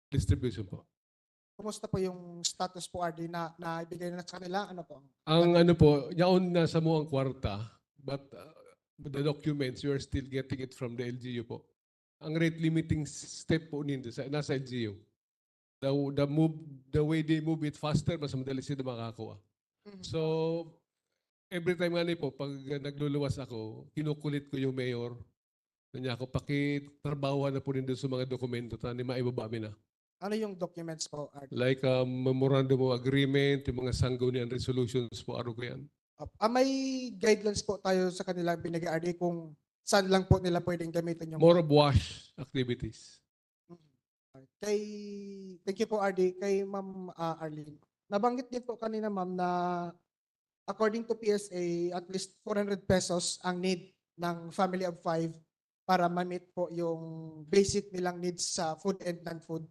distribution po. kumusta po yung status po, RD, na ibigay na sa kanila? Ano po? Ang ano po, yaon nasa mo ang kwarta, but the documents, you are still getting it from the LGU po. Ang rate limiting step po nasa LGU. The way they move it faster, mas madali sila makakuha. So, every time nga po, pag nagluluwas ako, kinukulit ko yung mayor. Kanya ako, pakitrabahuan na po rin doon sa mga dokumento na maibaba na. Ano yung documents po, RD? Like memorandum of agreement, yung mga sanggunian resolutions po, araw ko yan. May guidelines po tayo sa kanila binigay, RD, kung saan lang po nila pwedeng gamitin yung... More of wash activities. Thank you po, RD. Kay Ma'am Arlene. Nabanggit din po kanina, Ma'am, na according to PSA, at least 400 pesos ang need ng family of 5 para ma-meet po yung basic nilang needs sa food and non-food.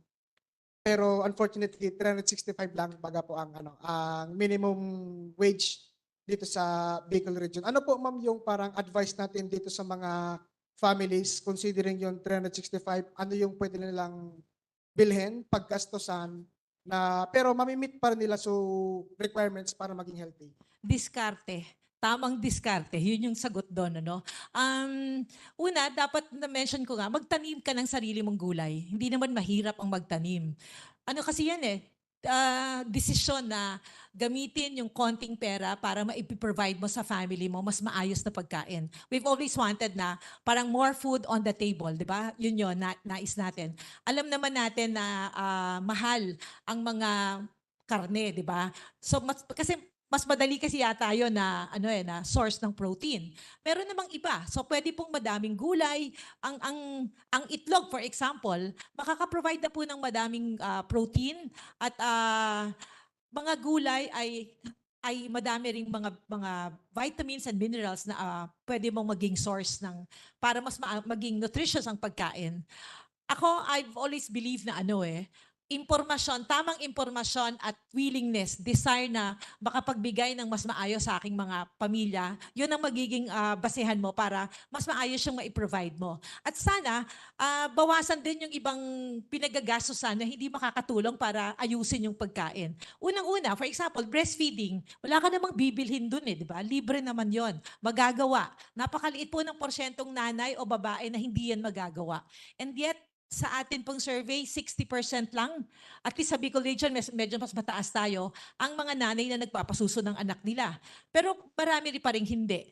Pero unfortunately, 365 lang baga po ang ang minimum wage dito sa Bicol region. Ano po, Ma'am, yung parang advice natin dito sa mga families considering yung 365, ano yung pwede nilang bilhin, paggastosan, na pero mamimit pa rin nila so requirements para maging healthy? Diskarte. Tamang diskarte. Yun yung sagot doon, ano? Una, dapat na-mention ko nga, magtanim ka ng sarili mong gulay. Hindi naman mahirap ang magtanim. Ano kasi yan desisyon na gamitin yung konting pera para maipiprovide mo sa family mo mas maayos na pagkain. We've always wanted na parang more food on the table, di ba? Yun, nais natin. Alam naman natin na mahal ang mga karne, di ba? So, kasi mas madali kasi yata yun na na source ng protein. Meron namang iba. So pwede pong madaming gulay. Ang itlog, for example, makaka-provide na po ng madaming protein at mga gulay ay madami ring mga vitamins and minerals na pwede mong maging source ng para mas maging nutritious ang pagkain. I've always believed na impormasyon, tamang impormasyon at willingness, desire na makapagbigay ng mas maayos sa aking mga pamilya, yun ang magiging basehan mo para mas maayos yung ma-provide mo. At sana, bawasan din yung ibang pinagagastusan na hindi makakatulong para ayusin yung pagkain. Unang-una, for example, breastfeeding, wala ka namang bibilhin dun di ba? Libre naman yon, magagawa. Napakaliit po ng porsyentong nanay o babae na hindi yan magagawa. And yet, sa atin pong survey, 60% lang. At least sa Bicol region, medyo mas mataas tayo, ang mga nanay na nagpapasuso ng anak nila. Pero marami rin pa rin hindi.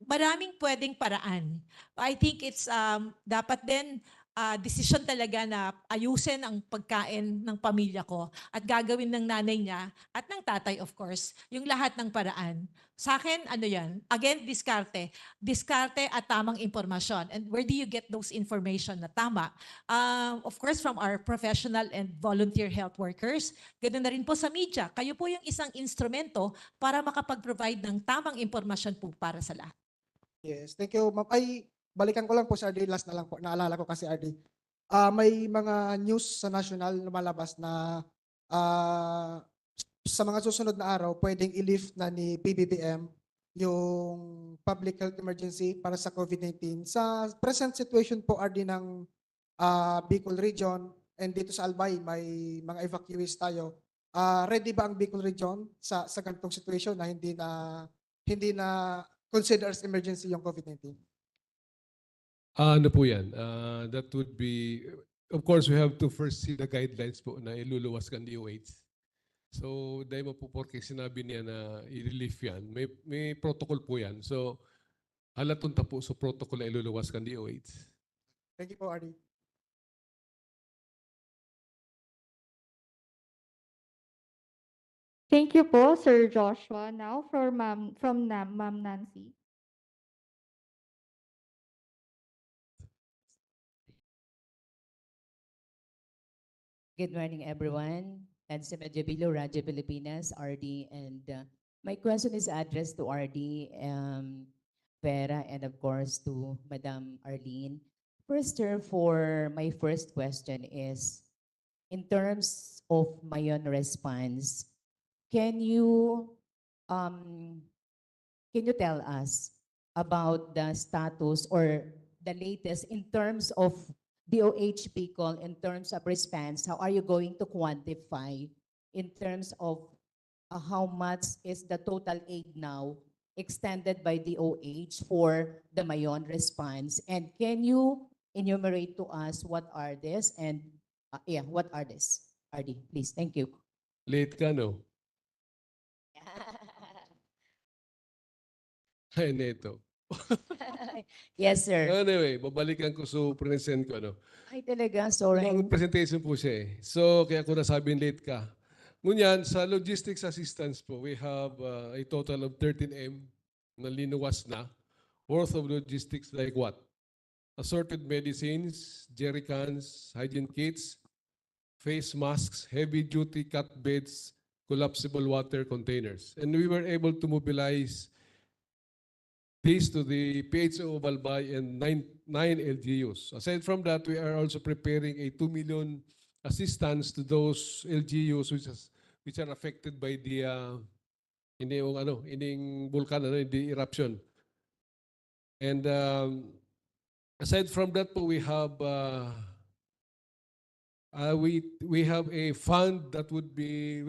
Maraming pwedeng paraan. I think it's dapat din desisyon talaga na ayusin ang pagkain ng pamilya ko at gagawin ng nanay niya at ng tatay, of course, yung lahat ng paraan. Sa akin, yan? Again, diskarte. Diskarte at tamang impormasyon. And where do you get those information na tama? Of course, from our professional and volunteer health workers. Ganun na rin po sa media. Kayo po yung isang instrumento para makapag-provide ng tamang impormasyon po para sa lahat. Yes, thank you, Ma'am. Balikan ko lang po si RD, last na lang po. Naalala ko kasi RD. May mga news sa national lumalabas na sa mga susunod na araw, pwedeng i-lift na ni PBBM yung public health emergency para sa COVID-19. Sa present situation po, RD, ng Bicol region and dito sa Albay, may mga evacuees tayo. Ready ba ang Bicol region sa ganitong situation na hindi na consider as emergency yung COVID-19? Ano po yan? That would be, of course, we have to first see the guidelines po na iluluwas kan DOH. So, dahil mo po porque sinabi niya na i-relief yan, may protocol po yan. So, halatun ta po sa protocol na iluluwas kan DOH. Thank you po, RD. Thank you po, Sir Joshua. Now from Ma'am Nancy. Good morning, everyone. Nancy Medjabilo, Radyo Pilipinas, RD, and my question is addressed to RD, Vera, and of course to Madam Arlene. First, for my first question is, in terms of Mayon response, can you can you tell us about the status or the latest in terms of DOH PICOL, in terms of response? How are you going to quantify in terms of how much is the total aid now extended by DOH for the Mayon response? And can you enumerate to us what are this and what are this? RD, please. Thank you. Late ka, no? Ay, neto. Yes, sir. Anyway, babalikan ko so present ko, ano. Ay, talaga, sorry. Long presentation po siya eh. So, kaya ko nasabing late ka. Ngunyan, sa logistics assistance po, we have a total of 13M na linuwas na worth of logistics like what? Assorted medicines, jerrycans, hygiene kits, face masks, heavy-duty cut beds, collapsible water containers. And we were able to mobilize these to the PHO of Albay and nine LGUs. Aside from that, we are also preparing a 2 million assistance to those LGUs which are affected by the ining vulkan, the eruption. And aside from that po, we have a fund that would be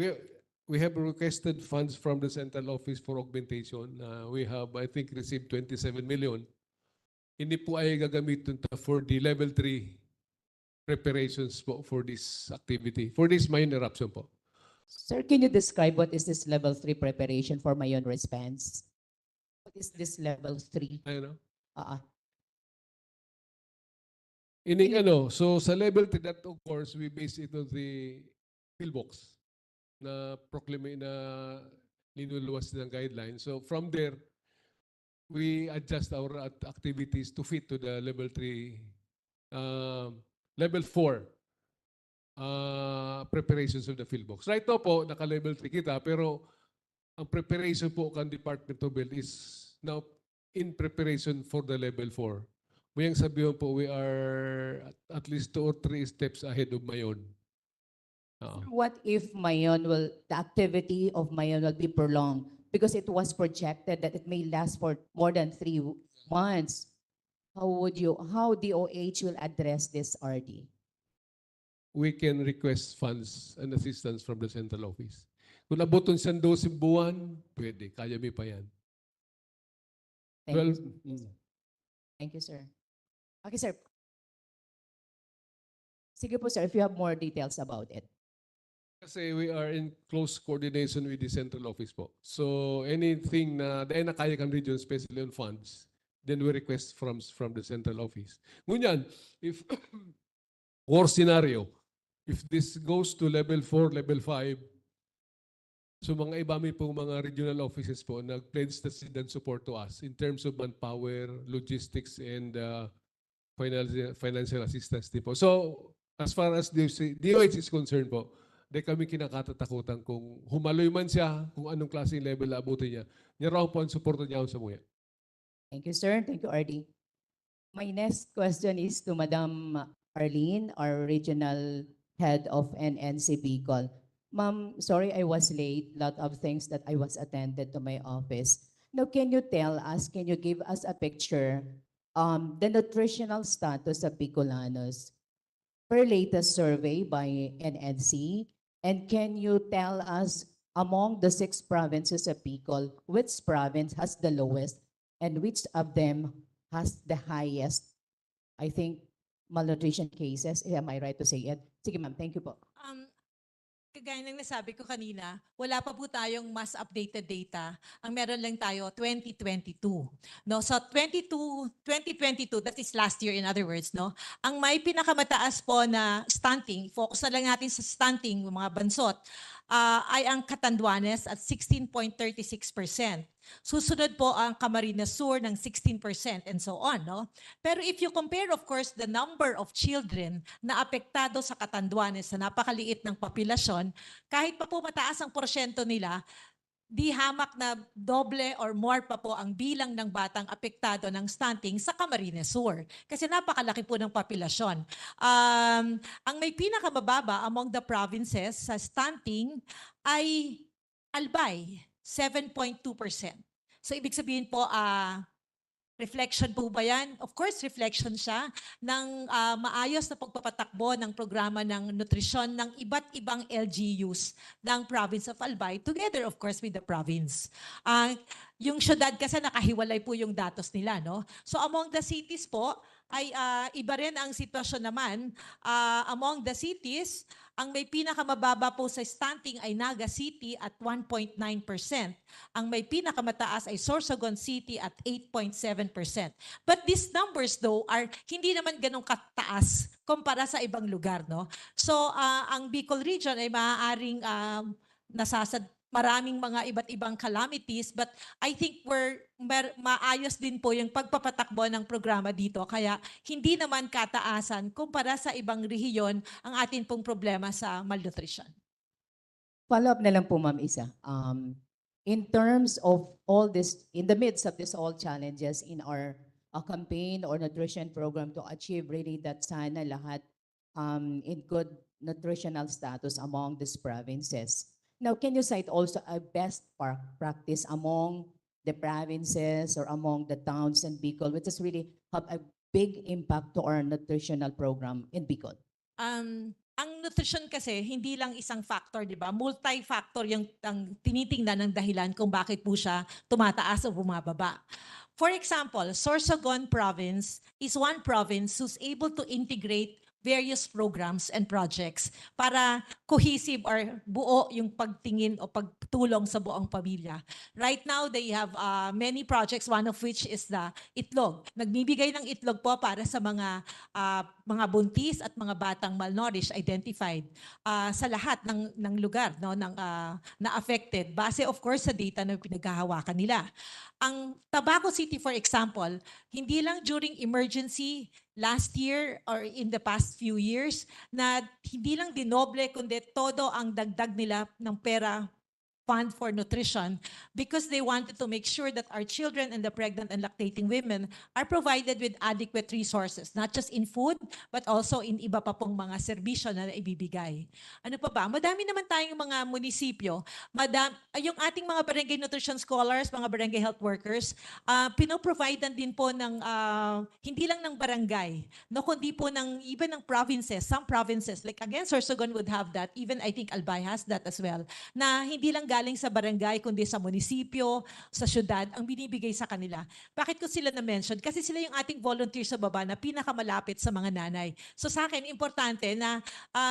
we have requested funds from the central office for augmentation. We have, I think, received 27 million. Hindi po ay gagamitin for the level 3 preparations po for this activity, for this Mayon eruption po. Sir, can you describe what is this level 3 preparation for Mayon response? What is this level 3? I know. So sa level 3, that of course, we base it on the pillbox na proclaim na linuluwas ng guidelines. So from there, we adjust our activities to fit to the level 3, level 4 preparations of the field box. Right now po, naka-level 3 kita, pero ang preparation po kan Department of Health is now in preparation for the level 4. Mayang sabihin po, we are at least 2 or 3 steps ahead of Mayon. What if the activity of Mayon will be prolonged? Because it was projected that it may last for more than 3 months. How DOH will address this, RD? We can request funds and assistance from the central office. Kung abuton siyang 12 buwan, pwede. Kaya mi pa yan. Thank you, sir. Okay, sir. Sige po, sir, if you have more details about it. Kasi we are in close coordination with the central office po. So anything na dahil na kaya kang region, especially on funds, then we request from the central office. Ngunyan, if worst scenario, if this goes to level 4, level 5, so mga iba may pong mga regional offices po nag-pledge na support to us in terms of manpower, logistics, and financial assistance din po. So as far as DOH is concerned po, di kami kinakatatakutan kung humaloy man siya, kung anong klaseng level na abutin niya. Niya raw po ang suporto niya sa muya. Thank you, sir. Thank you, RD. My next question is to Madam Arlene, our regional head of NNC Bicol. Ma'am, sorry I was late. Lot of things that I was attended to my office. Now, can you tell us, can you give us a picture, the nutritional status of Bicolanos per latest survey by NNC? And can you tell us, among the 6 provinces of Bicol, which province has the lowest and which of them has the highest, I think, malnutrition cases? Am I right to say it? Sige, ma'am. Thank you po. Kagaya ng nasabi ko kanina, wala pa po tayong mas updated data. Ang meron lang tayo, 2022. No? So 2022, that is last year in other words, no? Ang may pinakamataas po na stunting, focus na lang natin sa stunting, mga bansot, ay ang Catanduanes at 16.36%. Susunod po ang Camarines Sur ng 16% and so on. No? Pero if you compare, of course, the number of children na apektado sa Catanduanes sa napakaliit ng populasyon, kahit pa po mataas ang porsyento nila, di hamak na doble or more pa po ang bilang ng batang apektado ng stunting sa Camarines Sur. Kasi napakalaki po ng populasyon. Ang may pinakamababa among the provinces sa stunting ay Albay, 7.2%. So ibig sabihin po, reflection po ba yan? Of course, reflection siya ng maayos na pagpapatakbo ng programa ng nutrisyon ng iba't ibang LGUs ng province of Albay, together of course with the province. Yung syudad kasi nakahiwalay po yung datos nila, no? So among the cities po, ay iba rin ang sitwasyon naman. Among the cities, ang may pinakamababa po sa stunting ay Naga City at 1.9%. Ang may pinakamataas ay Sorsogon City at 8.7%. But these numbers though are hindi naman ganun kataas kumpara sa ibang lugar, no? So ang Bicol region ay maaaring maraming mga iba't ibang calamities, but I think maayos din po yung pagpapatakbo ng programa dito. Kaya hindi naman kataasan kumpara sa ibang rehiyon ang atin pong problema sa malnutrition. Follow up na lang po, Ma'am Isa. In terms of all this, in the midst of this all challenges in our campaign or nutrition program to achieve really that sana lahat in good nutritional status among these provinces. Now, can you cite also a best practice among the provinces or among the towns in Bicol, which has really have a big impact to our nutritional program in Bicol? Ang nutrition kasi hindi lang isang factor, di ba? Multi-factor yung tinitingnan ng dahilan kung bakit po siya tumataas o bumababa. For example, Sorsogon province is one province who's able to integrate various programs and projects para cohesive or buo yung pagtingin o pagtulong sa buong pamilya. Right now, they have many projects, one of which is the itlog. Nagbibigay ng itlog po para sa mga buntis at mga batang malnourished identified sa lahat ng lugar, no, na affected. Base of course sa data na pinaghahawakan nila. Ang Tabaco City, for example, hindi lang during emergency last year or in the past few years na hindi lang dinoble kundi todo ang dagdag nila ng pera fund for nutrition because they wanted to make sure that our children and the pregnant and lactating women are provided with adequate resources, not just in food, but also in iba pa pong mga serbisyo na ibibigay. Ano pa ba? Madami naman tayong mga munisipyo. Yung ating mga barangay nutrition scholars, mga barangay health workers, pinoprovidean din po ng, hindi lang ng barangay, no, kundi po ng, even ng provinces, some provinces, like again, Sorsogon would have that, even I think Albay has that as well, na hindi lang galing sa barangay, kundi sa munisipyo, sa syudad, ang binibigay sa kanila. Bakit ko sila na-mention? Kasi sila yung ating volunteers sa baba na pinakamalapit sa mga nanay. So sa akin, importante na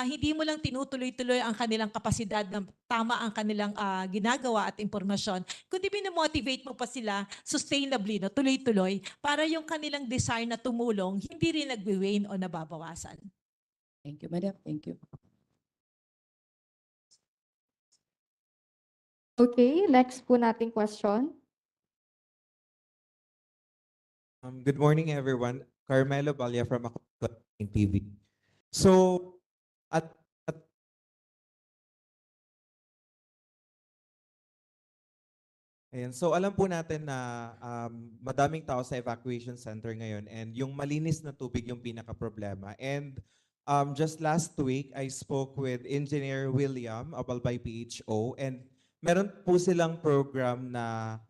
hindi mo lang tinutuloy-tuloy ang kanilang kapasidad na tama ang kanilang ginagawa at impormasyon, kundi binamotivate mo pa sila sustainably, no, tuloy-tuloy, para yung kanilang desire na tumulong, hindi rin nagbe-wane o nababawasan. Thank you, Madam. Thank you. Okay, next po nating question. Good morning, everyone. Carmelo Balya from Accounting TV. So, so alam po natin na madaming tao sa evacuation center ngayon and yung malinis na tubig yung pinaka-problema. And just last week, I spoke with Engineer William of Albay PHO and meron po silang program na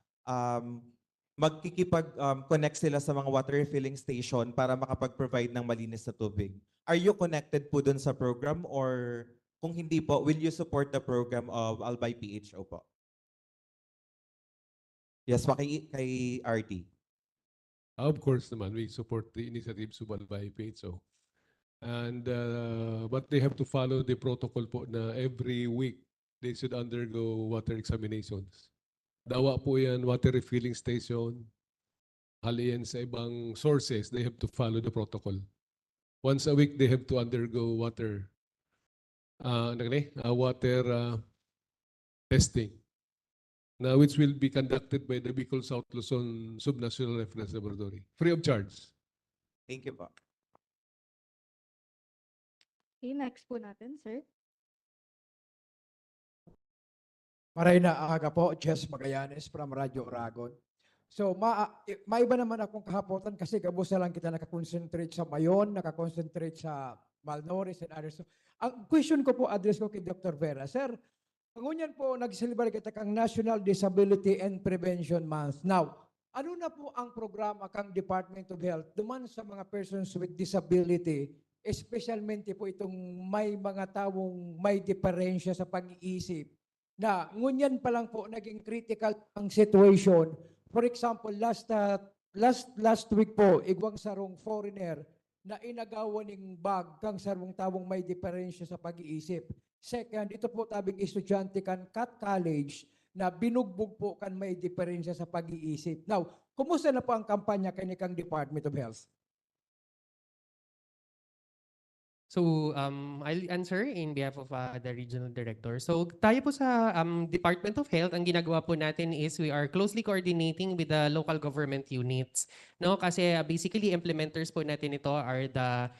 magkikipag-connect sila sa mga water refilling station para makapag-provide ng malinis na tubig. Are you connected po dun sa program or kung hindi po, will you support the program of Albay PHO po? Yes, kay RT. Of course naman, we support the initiatives of Albay PHO. And but they have to follow the protocol po na every week they should undergo water examinations. Dawa po yan, water refilling station, halian sa ibang sources, they have to follow the protocol. Once a week, they have to undergo water testing, na which will be conducted by the Bicol South Luzon Subnational Reference Laboratory, free of charge. Thank you po. Okay, next po natin, sir. Maray na aga po, Jess Magallanes from Radyo Oragon. So, maiba naman akong kahapotan kasi kabusa lang kita nakakonsentrate sa mayon, nakakonsentrate sa malnourished and others. So, ang question ko po, address ko kay Dr. Vera. Sir, Ngunyan po, nag-celebrate kita kang National Disability and Prevention Month. Now, ano na po ang programa kang Department of Health duman sa mga persons with disability, especialmente po itong may mga taong may diferensya sa pag-iisip, na ngunyan pa lang po naging critical ang situation. For example, last week po, igwang sarong foreigner na inagawan ng bag kang sarong tawong may diferensya sa pag-iisip. Second, ito po tabing estudyante kan Cat College na binugbog po kan may diferensya sa pag-iisip. Now, kumusta na po ang kampanya kang Department of Health? So, I'll answer in behalf of the regional director. So, tayo po sa Department of Health, ang ginagawa po natin is we are closely coordinating with the local government units. No? Kasi basically, implementers po natin ito are the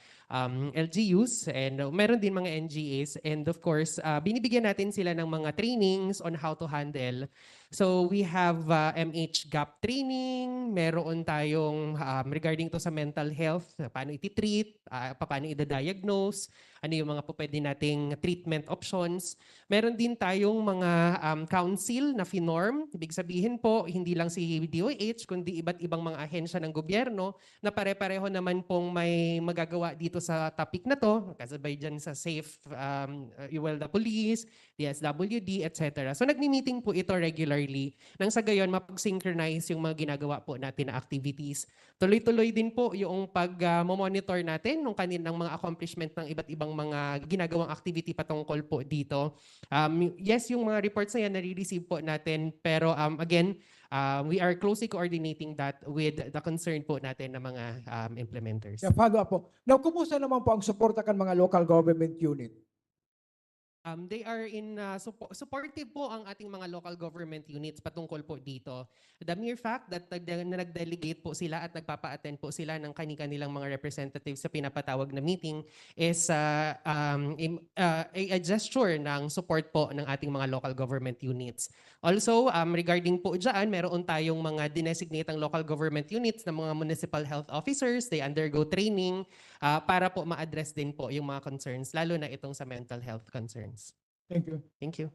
LGUs and meron din mga NGAs. And of course, binibigyan natin sila ng mga trainings on how to handle. So, we have MH gap training, meron tayong regarding to sa mental health, paano iti-treat, paano i-diagnose, ano yung mga po pwede nating treatment options. Meron din tayong mga council na finorm. Ibig sabihin po, hindi lang si DOH, kundi iba't ibang mga ahensya ng gobyerno na pare-pareho naman pong may magagawa dito sa topic na to, kasabay dyan sa SAFE, the police, DSWD, etc. So nagmi-meeting po ito regularly nang sa gayon mapag-synchronize yung mga ginagawa po natin na activities. Tuloy-tuloy din po yung pag-monitor natin ng kanilang mga accomplishment ng iba't ibang mga ginagawang activity patungkol po dito. Yes, yung mga reports na yan nare-receive po natin, pero again, we are closely coordinating that with the concern po natin ng mga implementers. Yeah, follow up po. Now, kumusta naman po ang suporta kan mga local government unit? They are in supportive po ang ating mga local government units patungkol po dito. The mere fact that nag-delegate po sila at nagpapa-attend po sila ng kanilang mga representatives sa pinapatawag na meeting is a gesture ng support po ng ating mga local government units. Also, regarding po dyan, meron tayong mga dinesignate local government units ng mga municipal health officers. They undergo training para po ma-address din po yung mga concerns, lalo na itong sa mental health concerns. Thank you. Thank you.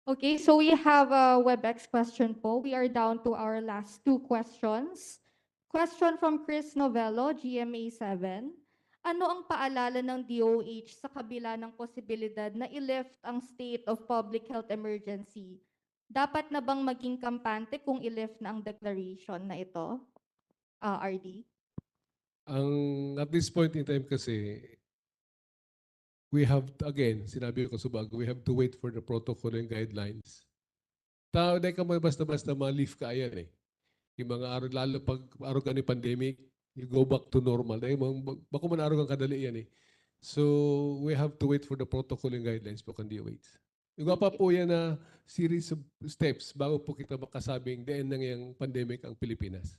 Okay, so we have a WebEx question po. We are down to our last two questions. Question from Chris Novello, GMA 7. Ano ang paalala ng DOH sa kabila ng posibilidad na i-lift ang state of public health emergency? Dapat na bang maging kampante kung i-lift na ang declaration na ito? RD? At this point in time kasi, we have, again, sinabi ko sa bago, we have to wait for the protocol and guidelines. Tao, dahil ka basta-basta ma-lift ka yan eh. Yung mga araw, lalo pag araw ka ni pandemic, you go back to normal. Dahil bako man araw kang kadali yan eh. So, we have to wait for the protocol and guidelines po kan DOH. Yung pa po yan na series of steps bago po kita makasabing the end ng yung pandemic ang Pilipinas.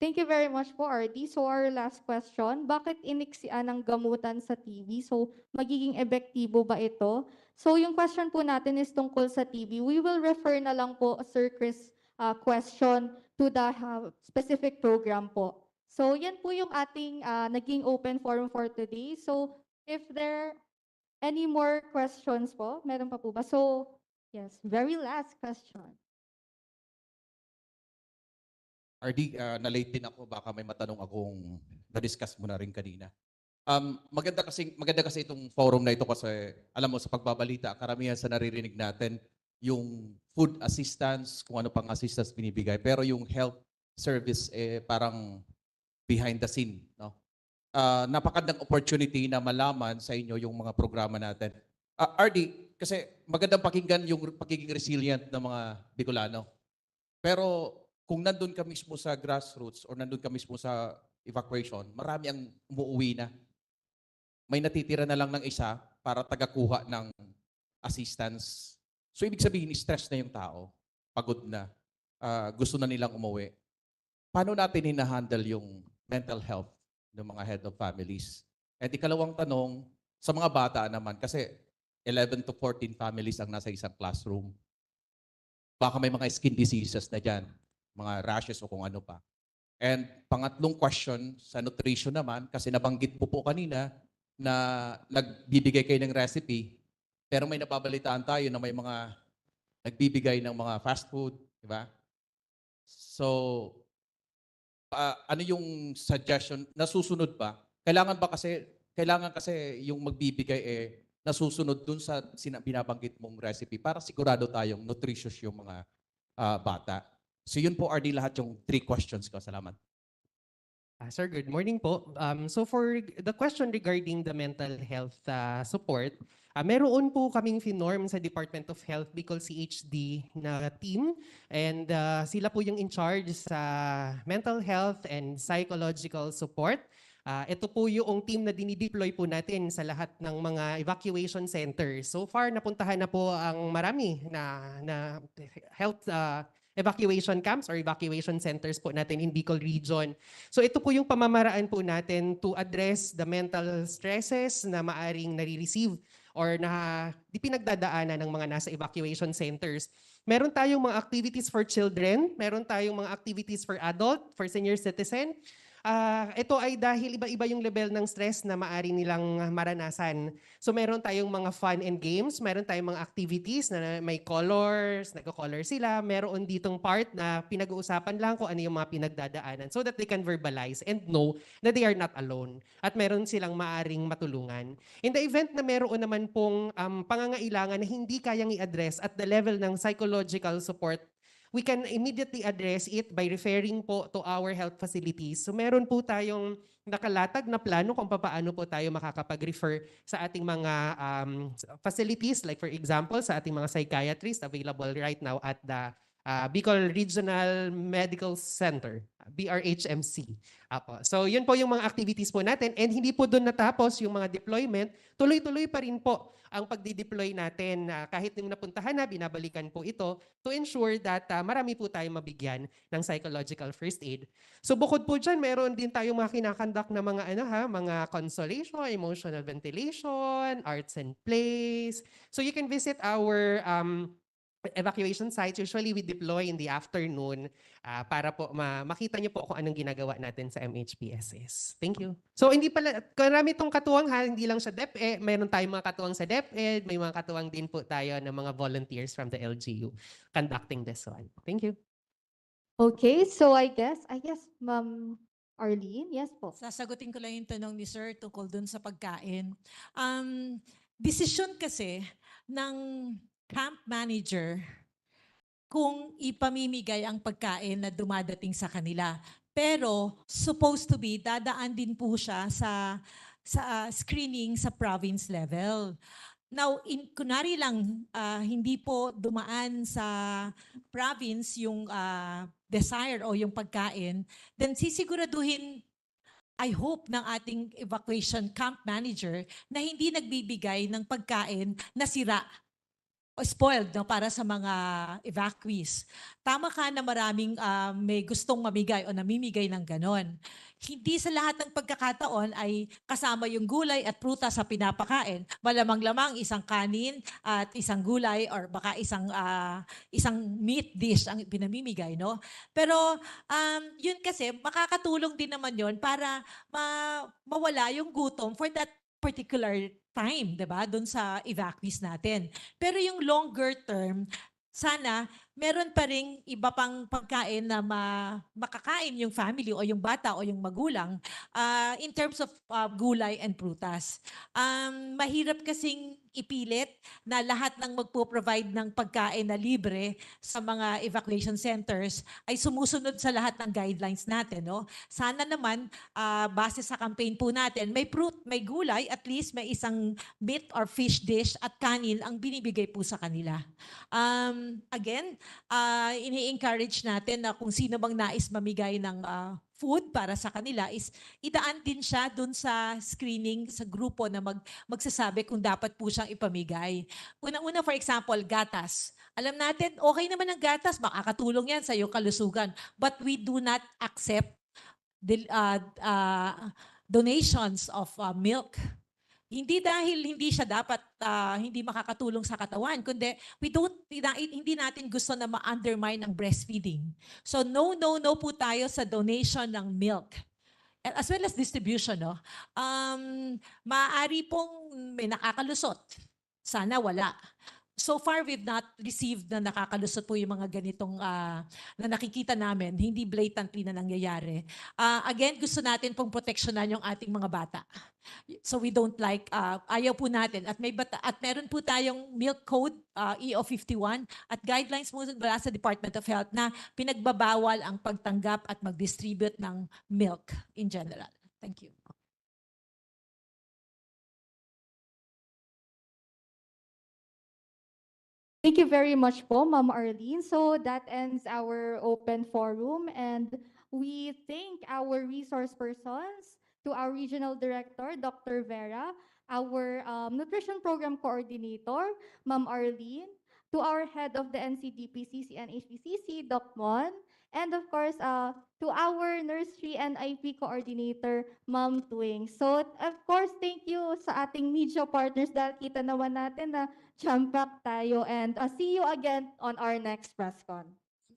Thank you very much po, RD. So our last question, bakit iniksian ang gamutan sa TV? So magiging epektibo ba ito? So yung question po natin is tungkol sa TV. We will refer na lang po, Sir Chris, question to the specific program po. So yan po yung ating naging open forum for today. So if there any more questions po, meron pa po ba? So yes, very last question. RD, na-late din ako, baka may matanong akong na-discuss mo na rin kanina. Maganda kasi itong forum na ito kasi alam mo sa pagbabalita, karamihan sa naririnig natin yung food assistance, kung ano pang assistance binibigay, pero yung health service parang behind the scene, no? Napakandang opportunity na malaman sa inyo yung mga programa natin. RD, kasi magandang pakinggan yung pagiging resilient ng mga Bicolano. Pero kung nandun ka mismo sa grassroots or nandun ka mismo sa evacuation, marami ang umuwi na. May natitira na lang ng isa para tagakuha ng assistance. So ibig sabihin, stress na yung tao, pagod na, gusto na nilang umuwi. Paano natin hinahandle yung mental health ng mga head of families? At ikalawang tanong, sa mga bata naman, kasi 11 to 14 families ang nasa isang classroom. Baka may mga skin diseases na dyan, mga rashes o kung ano pa. And pangatlong question sa nutrition naman, kasi nabanggit po kanina na nagbibigay kayo ng recipe, pero may napabalitaan tayo na may mga nagbibigay ng mga fast food, di ba? So, ano yung suggestion? Nasusunod ba? Kailangan kasi yung magbibigay nasusunod dun sa binabanggit mong recipe para sigurado tayong nutritious yung mga bata. So yun po, RD, lahat yung 3 questions ko. Salamat. Sir, good morning po. So for the question regarding the mental health support, meron po kaming finorm sa Department of Health Bicol CHD na team, and sila po yung in charge sa mental health and psychological support. Ito po yung team na dinideploy po natin sa lahat ng mga evacuation centers. So far, napuntahan na po ang marami na health evacuation camps or evacuation centers po natin in Bicol region. So ito po yung pamamaraan po natin to address the mental stresses na maaring nare-receive or na di pinagdadaanan ng mga nasa evacuation centers. Meron tayong mga activities for children, meron tayong mga activities for adult, for senior citizen. Ito ay dahil iba-iba yung level ng stress na maaari nilang maranasan. So meron tayong mga fun and games, meron tayong mga activities na may colors, nagko-color sila, meron ditong part na pinag-uusapan lang kung ano yung mga pinagdadaanan so that they can verbalize and know that they are not alone. At meron silang maaring matulungan. In the event na meron naman pong pangangailangan na hindi kayang i-address at the level ng psychological support, we can immediately address it by referring po to our health facilities. So meron po tayong nakalatag na plano kung paano po tayo makakapag-refer sa ating mga facilities. Like for example, sa ating mga psychiatrists available right now at the Bicol Regional Medical Center, BRHMC. So yun po yung mga activities po natin, and hindi po doon natapos yung mga deployment, tuloy-tuloy pa rin po ang pagdi-deploy natin. Kahit yung napuntahan na, binabalikan po ito to ensure that marami po tayong mabigyan ng psychological first aid. So bukod po dyan, meron din tayong mga kinakandak na mga mga consolation, emotional ventilation, arts and plays. So you can visit our evacuation sites. Usually we deploy in the afternoon para po makita niyo po kung anong ginagawa natin sa MHPSS. Thank you. So hindi pala, karami itong katuwang hindi lang sa DepEd, meron tayong mga katuwang sa DepEd, may mga katuwang din po tayo ng mga volunteers from the LGU conducting this one. Thank you. Okay, so I guess, Ma'am Arlene, yes po. Sasagutin ko lang yung tanong ni Sir tungkol dun sa pagkain. Desisyon kasi ng camp manager kung ipamimigay ang pagkain na dumadating sa kanila. Pero supposed to be, dadaan din po siya sa screening sa province level. Now, kunwari lang, hindi po dumaan sa province yung desire o yung pagkain, then sisiguraduhin, I hope, ng ating evacuation camp manager na hindi nagbibigay ng pagkain na sira o spoiled para sa mga evacuees. Tama ka na maraming may gustong mamigay o namimigay ng ganon. Hindi sa lahat ng pagkakataon ay kasama yung gulay at prutas sa pinapakain. Malamang-lamang isang kanin at isang gulay or baka isang meat dish ang pinamimigay, no? Pero yun kasi makakatulong din naman yun para mawala yung gutom for that particular time, 'di ba? Doon sa evacuees natin. Pero yung longer term, sana meron pa ring iba pang pagkain na makakain yung family o yung bata o yung magulang in terms of gulay and prutas. Mahirap kasing ipilit na lahat ng magpo-provide ng pagkain na libre sa mga evacuation centers ay sumusunod sa lahat ng guidelines natin. No? Sana naman, base sa campaign po natin, may fruit, may gulay, at least may isang meat or fish dish at kanin ang binibigay po sa kanila. Again, ini-encourage natin na kung sino bang nais mamigay ng food para sa kanila is idaan din siya dun sa screening sa grupo na magsasabi kung dapat po siyang ipamigay. Una-una, for example, gatas. Alam natin, okay naman ang gatas, makakatulong yan sa iyong kalusugan. But we do not accept donations of milk. Hindi dahil hindi siya dapat hindi makakatulong sa katawan, kundi hindi natin gusto na ma-undermine ang breastfeeding. So no po tayo sa donation ng milk. as well as distribution, no? Maaari pong may nakakalusot. Sana wala. So far, we've not received na nakakalusot po yung mga ganitong na nakikita namin, hindi blatantly na nangyayari. Again, gusto natin pong proteksyonan yung ating mga bata. So we don't like, ayaw po natin. At meron po tayong milk code, EO 51, at guidelines mula sa Department of Health na pinagbabawal ang pagtanggap at mag-distribute ng milk in general. Thank you. Thank you very much po, Ma'am Arlene. So that ends our open forum, and we thank our resource persons, to our Regional Director, Dr. Vera, our Nutrition Program Coordinator, Ma'am Arlene, to our Head of the NCDPCC and HPCC, Doc Mon, and of course, to our Nursery and IP Coordinator, Ma'am Tuing. So, of course, thank you sa ating media partners dahil kita naman natin na jam-pack tayo, and see you again on our next press con.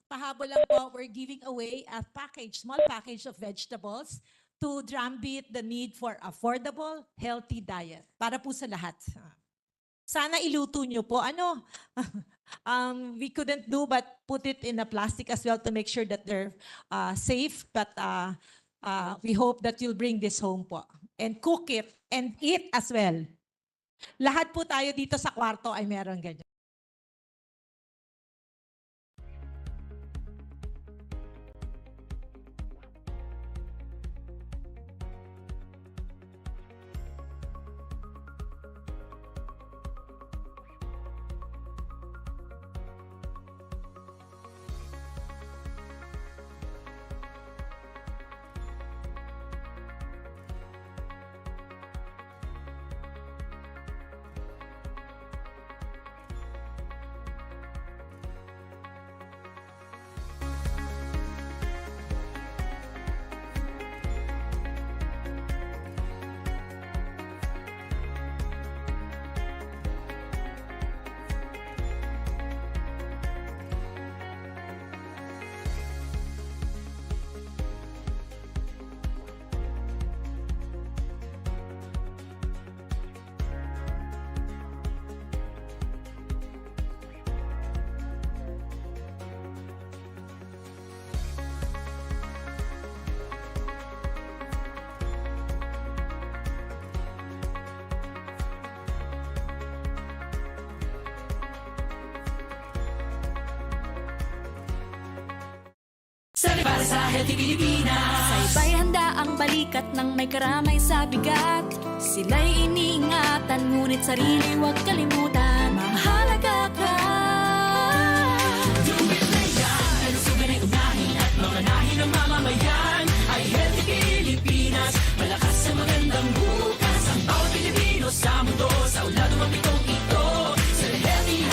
Pahabol lang po, we're giving away a package, small package of vegetables to drumbeat the need for affordable, healthy diet para po sa lahat. Sana iluto nyo po. We couldn't do but put it in a plastic as well to make sure that they're safe. But we hope that you'll bring this home po. And cook it and eat as well. Lahat po tayo dito sa kwarto ay meron ganyan. Para sa Healthy Pilipinas, sa iba'y handa ang balikat ng may karamay sa bigat. Sila'y iniingatan, ngunit sarili huwag kalimutan.